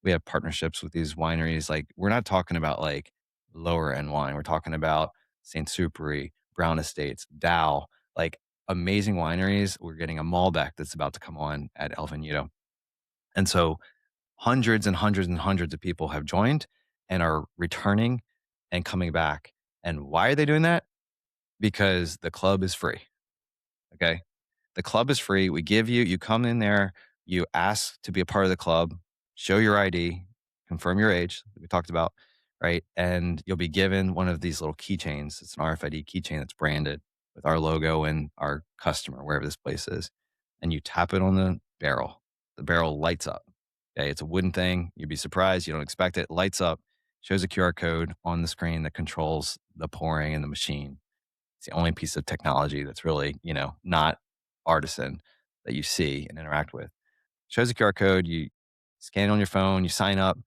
We have partnerships with these wineries. Like we're not talking about like lower end wine. We're talking about Saint Superi, Brown Estates, Dow, like amazing wineries. We're getting a Malbec that's about to come on at El Veneto. And so hundreds and hundreds and hundreds of people have joined and are returning and coming back. And why are they doing that? Because the club is free. Okay. The club is free. You come in there, you ask to be a part of the club, show your ID, confirm your age, that we talked about, right? And you'll be given one of these little keychains. It's an RFID keychain that's branded with our logo and our customer, wherever this place is. And you tap it on the barrel. The barrel lights up. Okay. It's a wooden thing. You'd be surprised. You don't expect it. Lights up, shows a QR code on the screen that controls the pouring in the machine. It's the only piece of technology that's really, not artisan that you see and interact with. Shows a QR code, you scan it on your phone, you sign up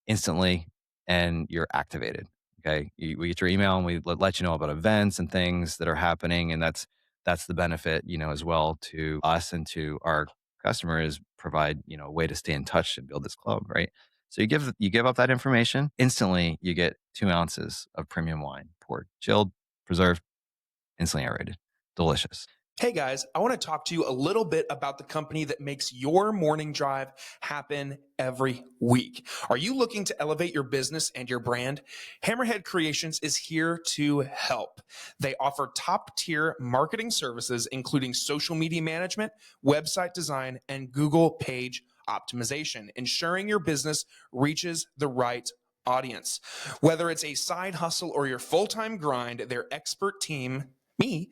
instantly, and you're activated. Okay. We get your email and we let you know about events and things that are happening. And that's the benefit, as well to us and to our customer is provide, a way to stay in touch and build this club. Right. So you give up that information instantly. You get 2 ounces of premium wine poured, chilled, preserved, instantly aerated. Delicious. Hey guys, I want to talk to you a little bit about the company that makes your morning drive happen every week. Are you looking to elevate your business and your brand? Hammerhead Creations is here to help. They offer top tier marketing services, including social media management, website design, and Google page optimization, ensuring your business reaches the right audience. Whether it's a side hustle or your full-time grind, their expert team, me,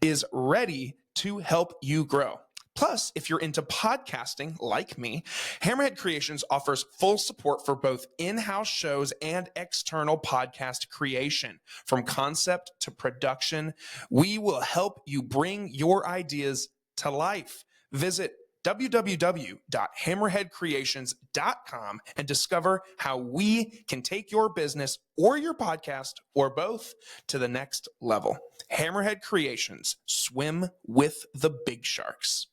is ready to help you grow. Plus, if you're into podcasting like me, Hammerhead Creations offers full support for both in-house shows and external podcast creation. From concept to production, we will help you bring your ideas to life. Visit www.hammerheadcreations.com and discover how we can take your business or your podcast or both to the next level. Hammerhead Creations, swim with the big sharks.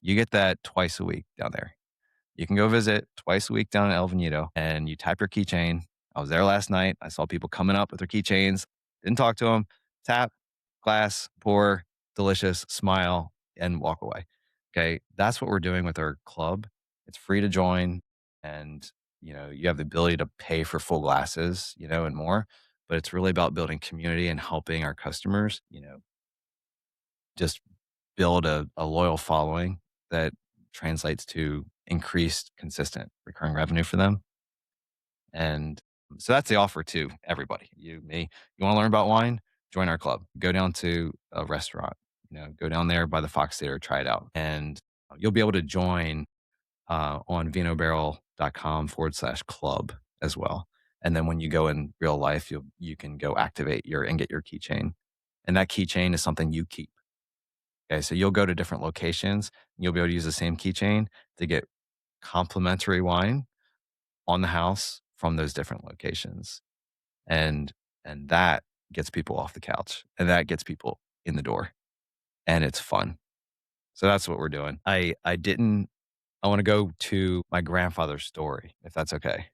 You get that twice a week down there. You can go visit twice a week down in El Veneto and you type your keychain. I was there last night. I saw people coming up with their keychains. Didn't talk to them. Tap, glass, pour, delicious, smile, and walk away. Okay. That's what we're doing with our club. It's free to join and, you have the ability to pay for full glasses, and more, but it's really about building community and helping our customers, just build a loyal following that translates to increased consistent recurring revenue for them. And so that's the offer to everybody. You, me, you want to learn about wine? Join our club. Go down to a restaurant, go down there by the Fox Theater, try it out. And you'll be able to join on vinobarrel.com/club as well. And then when you go in real life, you can go activate and get your keychain. And that keychain is something you keep. Okay. So you'll go to different locations and you'll be able to use the same keychain to get complimentary wine on the house from those different locations. And that gets people off the couch and that gets people in the door and it's fun. So that's what we're doing. I want to go to my grandfather's story, if that's okay.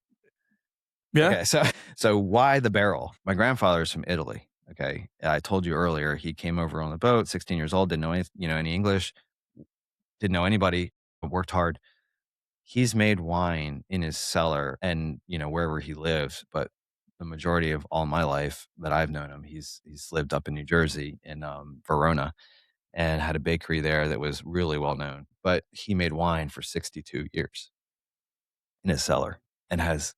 Yeah. Okay, so why the barrel? My grandfather's from Italy. Okay, I told you earlier he came over on the boat, 16 years old, didn't know any English, didn't know anybody, but worked hard. He's made wine in his cellar and wherever he lives, but the majority of all my life that I've known him, he's lived up in New Jersey in Verona and had a bakery there that was really well known. But he made wine for 62 years in his cellar and has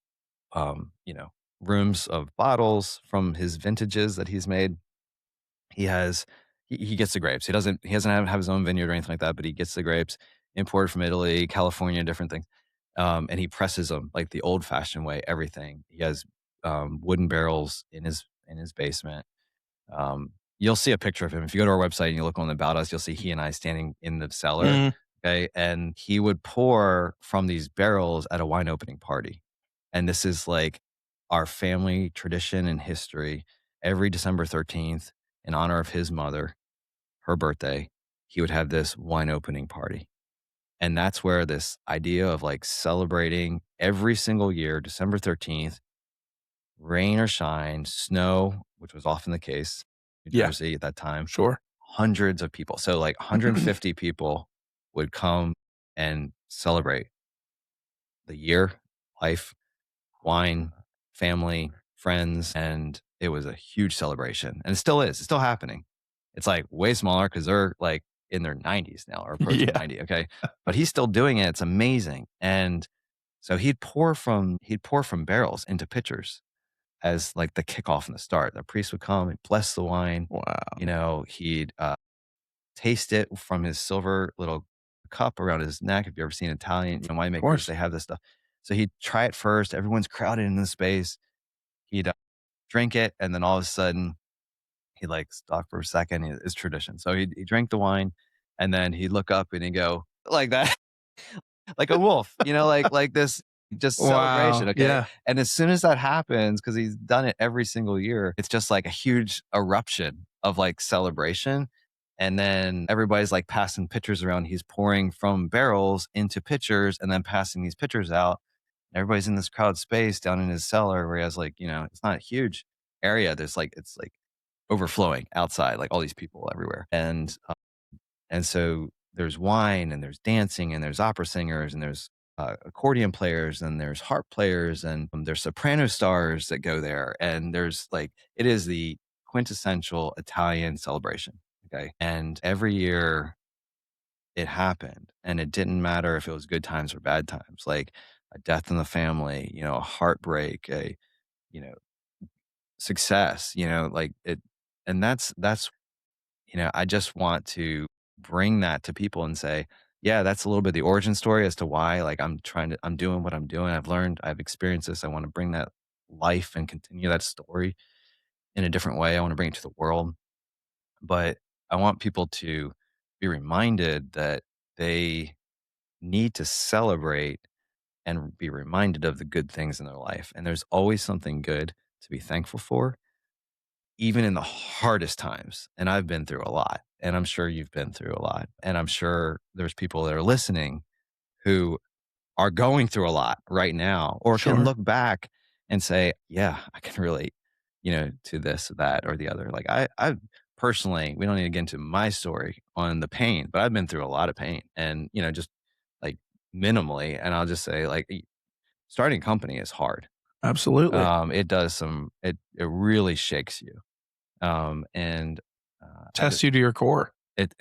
um, you know, rooms of bottles from his vintages that he's made. He has he gets the grapes. He doesn't have his own vineyard or anything like that, but he gets the grapes imported from Italy, California, different things. And he presses them like the old fashioned way, everything. He has wooden barrels in his basement. You'll see a picture of him. If you go to our website and you look on the About Us, you'll see he and I standing in the cellar. Mm. Okay. And he would pour from these barrels at a wine opening party. And this is like our family tradition and history. Every December 13th, in honor of his mother, her birthday, he would have this wine opening party. And that's where this idea of like celebrating every single year, December 13th, rain or shine, snow, which was often the case, New Yeah. Jersey at that time, Sure. hundreds of people. So like 150 people would come and celebrate the year, life, wine, family, friends, and it was a huge celebration. And it still is. It's still happening. It's like way smaller because they're like in their 90s now or approaching Yeah. 90. Okay. But he's still doing it. It's amazing. And so he'd pour from barrels into pitchers as like the kickoff and the start. The priest would come and bless the wine. Wow. He'd taste it from his silver little cup around his neck. If you've ever seen Italian, Of winemakers, course. they have this stuff. So he'd try it first. Everyone's crowded in the space. He'd drink it, and then all of a sudden, he'd like stop for a second. It's tradition. So he'd drink the wine, and then he'd look up and he'd go like that, like a wolf, like this just celebration. Wow. Okay. Yeah. And as soon as that happens, because he's done it every single year, it's just like a huge eruption of like celebration. And then everybody's like passing pitchers around. He's pouring from barrels into pitchers and then passing these pitchers out. Everybody's in this crowd space down in his cellar where he has like, it's not a huge area. It's like overflowing outside, like all these people everywhere. And so there's wine and there's dancing and there's opera singers and there's accordion players and there's harp players and there's soprano stars that go there. And there's like, it is the quintessential Italian celebration. Okay. And every year it happened and it didn't matter if it was good times or bad times, like a death in the family, a heartbreak, you know, success, like it. And that's I just want to bring that to people and say, yeah, that's a little bit the origin story as to why, like, I'm doing what I'm doing. I've learned, I've experienced this. I want to bring that life and continue that story in a different way. I want to bring it to the world, but I want people to be reminded that they need to celebrate and be reminded of the good things in their life. And there's always something good to be thankful for even in the hardest times. And I've been through a lot, and I'm sure you've been through a lot. And I'm sure there's people that are listening who are going through a lot right now or can Sure. look back and say, yeah, I can relate, to this, that, or the other. Like I've personally, we don't need to get into my story on the pain, but I've been through a lot of pain and, just like minimally. And I'll just say, like, starting a company is hard. Absolutely. It does it really shakes you. And I Test you to your core. it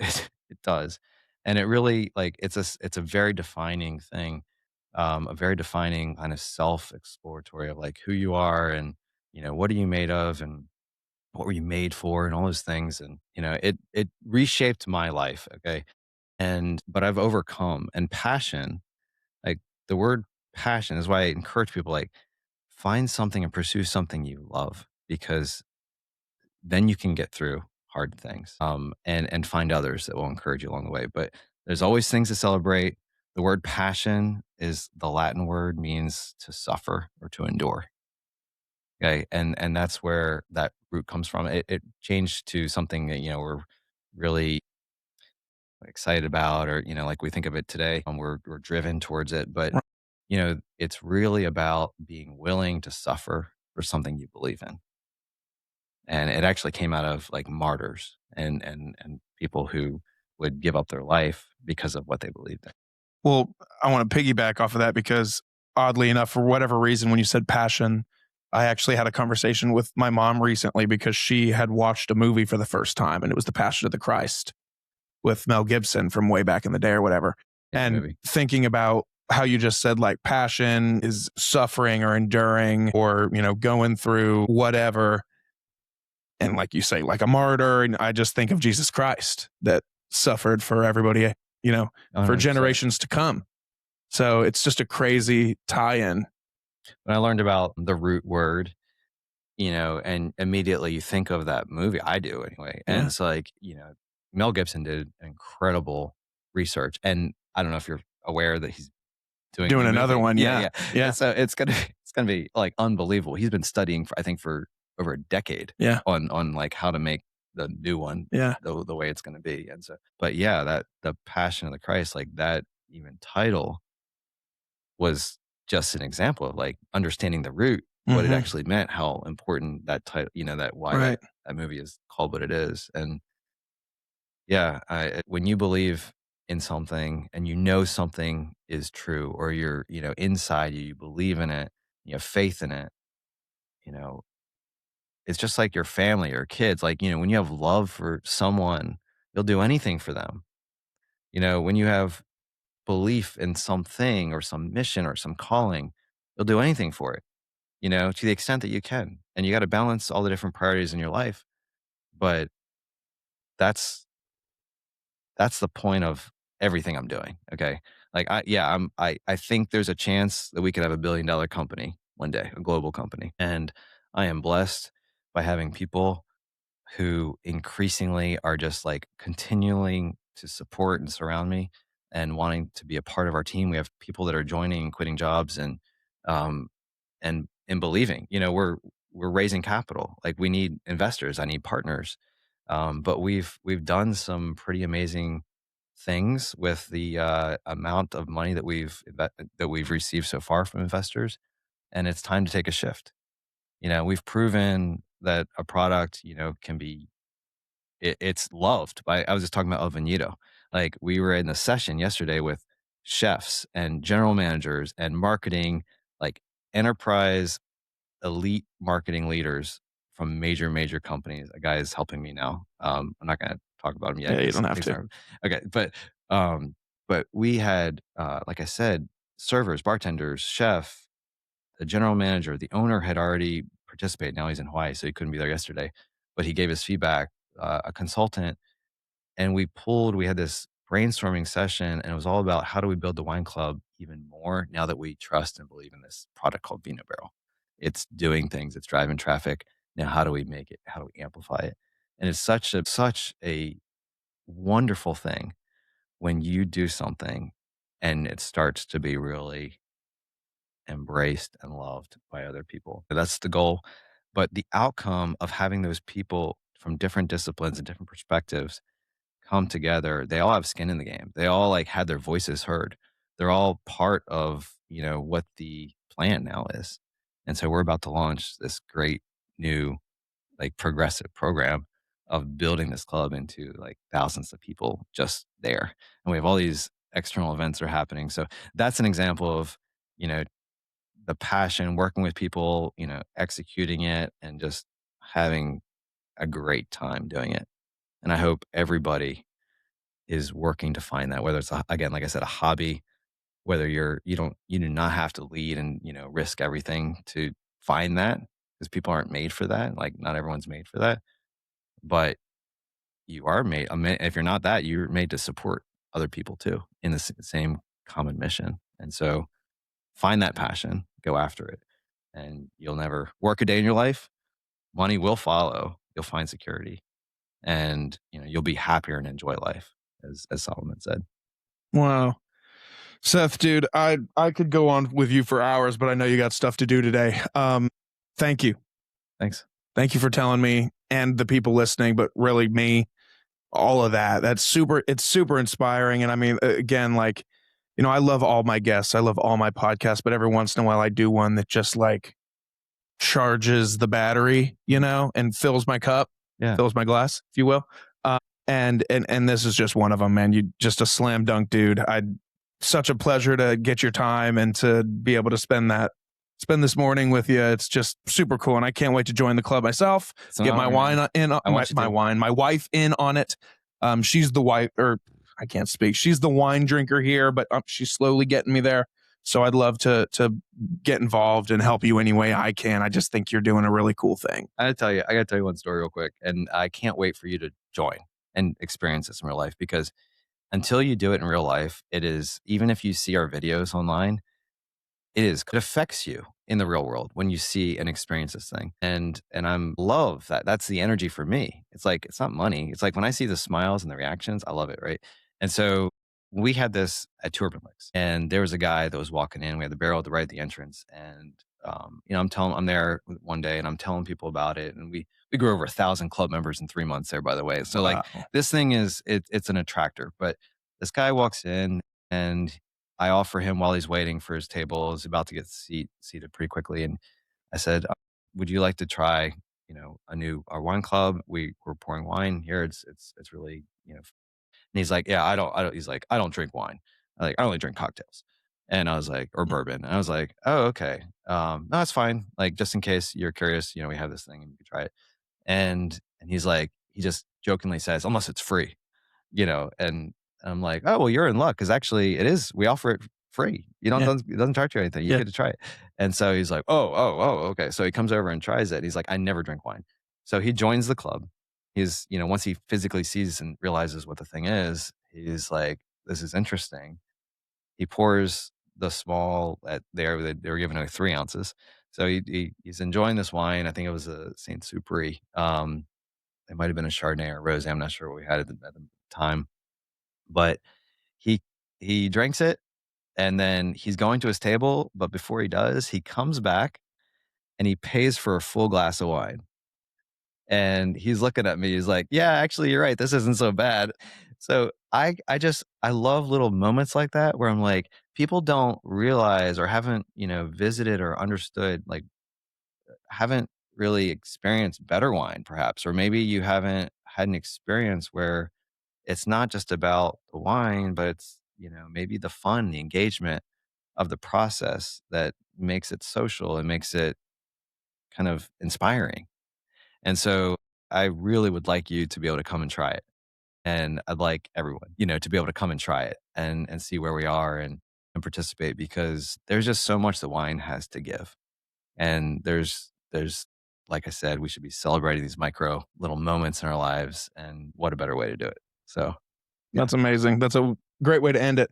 does. And it really, like, it's a very defining thing, a very defining kind of self-exploratory of, like, who you are and, what are you made of and what were you made for and all those things, and, it reshaped my life, okay? But I've overcome, and passion, like, the word passion is why I encourage people, like, find something and pursue something you love because then you can get through hard things, and find others that will encourage you along the way. But there's always things to celebrate. The word passion is the Latin word means to suffer or to endure. Okay, and that's where that root comes from. It changed to something that we're really excited about, or like we think of it today, and we're driven towards it. But it's really about being willing to suffer for something you believe in. And it actually came out of, like, martyrs and people who would give up their life because of what they believed in. Well, I want to piggyback off of that because oddly enough, for whatever reason, when you said passion, I actually had a conversation with my mom recently because she had watched a movie for the first time and it was The Passion of the Christ with Mel Gibson from way back in the day or whatever. Yeah, And maybe. thinking about how you just said, like, passion is suffering or enduring or, going through whatever. And like you say, like a martyr. And I just think of Jesus Christ that suffered for everybody, for 100%. generations to come. So it's just a crazy tie-in. When I learned about the root word, and immediately you think of that movie. I do anyway. And Yeah. it's like, Mel Gibson did incredible research. And I don't know if you're aware that he's doing a Doing new another movie. one. Yeah, Yeah. yeah. Yeah. And so it's gonna be like unbelievable. He's been studying for, I think, for over a decade Yeah. on like how to make the new one Yeah. the way it's gonna be. And so, but yeah, that the Passion of the Christ, like that even title was just an example of, like, understanding the root, what it Hmm. actually meant, how important that title, that why Right. that movie is called what it is. And yeah, when you believe in something and something is true, or you're, inside you, you believe in it, you have faith in it, you know, it's just like your family or kids. Like, when you have love for someone, you'll do anything for them. When you have belief in something or some mission or some calling, you'll do anything for it, to the extent that you can. And you got to balance all the different priorities in your life. But that's That's the point of everything I'm doing, okay? Like, I think there's a chance that we could have a billion-dollar company one day, a global company, and I am blessed by having people who increasingly are just, like, continuing to support and surround me and wanting to be a part of our team. We have people that are joining and quitting jobs um, and believing. We're raising capital. Like, we need investors, I need partners. But we've done some pretty amazing things with the amount of money that we've received so far from investors, and it's time to take a shift. We've proven that a product, can be it's loved by. I was just talking about El Venito. Like, we were in a session yesterday with chefs and general managers and marketing, like, enterprise elite marketing leaders from major companies. A guy is helping me now. I'm not gonna talk about him yet Yeah. You because don't have things to. aren't okay. But we had, like I said, servers, bartenders, chef, the general manager, the owner had already participated. Now he's in Hawaii, so he couldn't be there yesterday, but he gave his feedback. A consultant, and we had this brainstorming session, and it was all about how do we build the wine club even more now that we trust and believe in this product called VinoBarrel. It's doing things, it's driving traffic. Now, how do we make it? How do we amplify it? And it's such a wonderful thing when you do something and it starts to be really embraced and loved by other people. That's the goal. But the outcome of having those people from different disciplines and different perspectives come together, they all have skin in the game. They all, like, had their voices heard. They're all part of, what the plan now is. And so we're about to launch this great new, like, progressive program of building this club into like thousands of people just there. And we have all these external events that are happening. So that's an example of, you know, the passion, working with people, you know, executing it and just having a great time doing it. And I hope everybody is working to find that, whether it's again, like I said, a hobby, whether you do not have to lead and, you know, risk everything to find that because people aren't made for that. Like not everyone's made for that, but you are made. If you're not that, you're made to support other people too in the same common mission. And so find that passion, go after it, and you'll never work a day in your life. Money will follow. You'll find security, and you know you'll be happier and enjoy life, as Solomon said. Wow. Seth, dude, I could go on with you for hours, but I know you got stuff to do today. Thank you. Thanks. Thank you for telling me and the people listening, but really me, all of that. It's super inspiring. And I mean, again, like, you know, I love all my guests. I love all my podcasts, but every once in a while I do one that just like charges the battery, you know, and fills my cup, Yeah. fills my glass, if you will. And this is just one of them, man. You just a slam dunk, dude. Such a pleasure to get your time and to be able to spend this morning with you. It's just super cool, and I can't wait to join the club myself. Get my wine in, my wife in on it. She's the wife, or I can't speak. She's the wine drinker here, but she's slowly getting me there. So I'd love to get involved and help you any way I can. I just think you're doing a really cool thing. I gotta tell you one story real quick, and I can't wait for you to join and experience this in real life because until you do it in real life, it is, even if you see our videos online, it affects you in the real world when you see and experience this thing. And I'm love that. That's the energy for me. It's like, it's not money. It's like when I see the smiles and the reactions, I love it. Right. And so we had this at Turban Licks and there was a guy that was walking in. We had the barrel right at the entrance. And, you know, I'm there one day and I'm telling people about it. And we grew over 1,000 club members in 3 months there, by the way. So like this thing it's an attractor, but this guy walks in and I offer him while he's waiting for his table. He's about to get seated pretty quickly. And I said, would you like to try, you know, our wine club? We're pouring wine here. It's really, you know, and he's like, yeah, I don't, he's like, I don't drink wine. I only drink cocktails. And I was like, or bourbon. And I was like, oh, okay. No, that's fine. Like, just in case you're curious, you know, we have this thing and you can try it. And he's like, he just jokingly says, unless it's free, you know, and I'm like, oh, well, you're in luck. Cause actually it is, we offer it free. You don't, it doesn't charge you anything. You get to try it. And so he's like, oh, okay. So he comes over and tries it. He's like, I never drink wine. So he joins the club. He's, you know, once he physically sees and realizes what the thing is, he's like, this is interesting. He pours the small they were giving away 3 ounces. So he's enjoying this wine. I think it was a Saint Superi. It might have been a Chardonnay or a Rosé. I'm not sure what we had at the time, but he drinks it and then he's going to his table. But before he does, he comes back and he pays for a full glass of wine. And he's looking at me. He's like, yeah, actually, you're right. This isn't so bad. So I love little moments like that where I'm like, people don't realize or haven't, you know, visited or understood, like haven't really experienced better wine perhaps, or maybe you haven't had an experience where it's not just about the wine, but it's, you know, maybe the fun, the engagement of the process that makes it social and makes it kind of inspiring. And so I really would like you to be able to come and try it. And I'd like everyone, you know, to be able to come and try it and see where we are and participate because there's just so much that wine has to give. And there's like I said, we should be celebrating these micro little moments in our lives and what a better way to do it. So That's amazing. That's a great way to end it.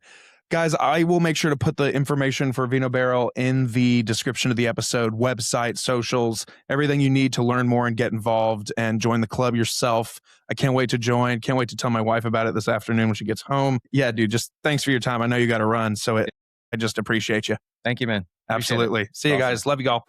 Guys, I will make sure to put the information for VinoBarrel in the description of the episode, website, socials, everything you need to learn more and get involved and join the club yourself. I can't wait to join. Can't wait to tell my wife about it this afternoon when she gets home. Yeah, dude, just thanks for your time. I know you got to run, so I just appreciate you. Thank you, man. Absolutely. See you guys. Love you all.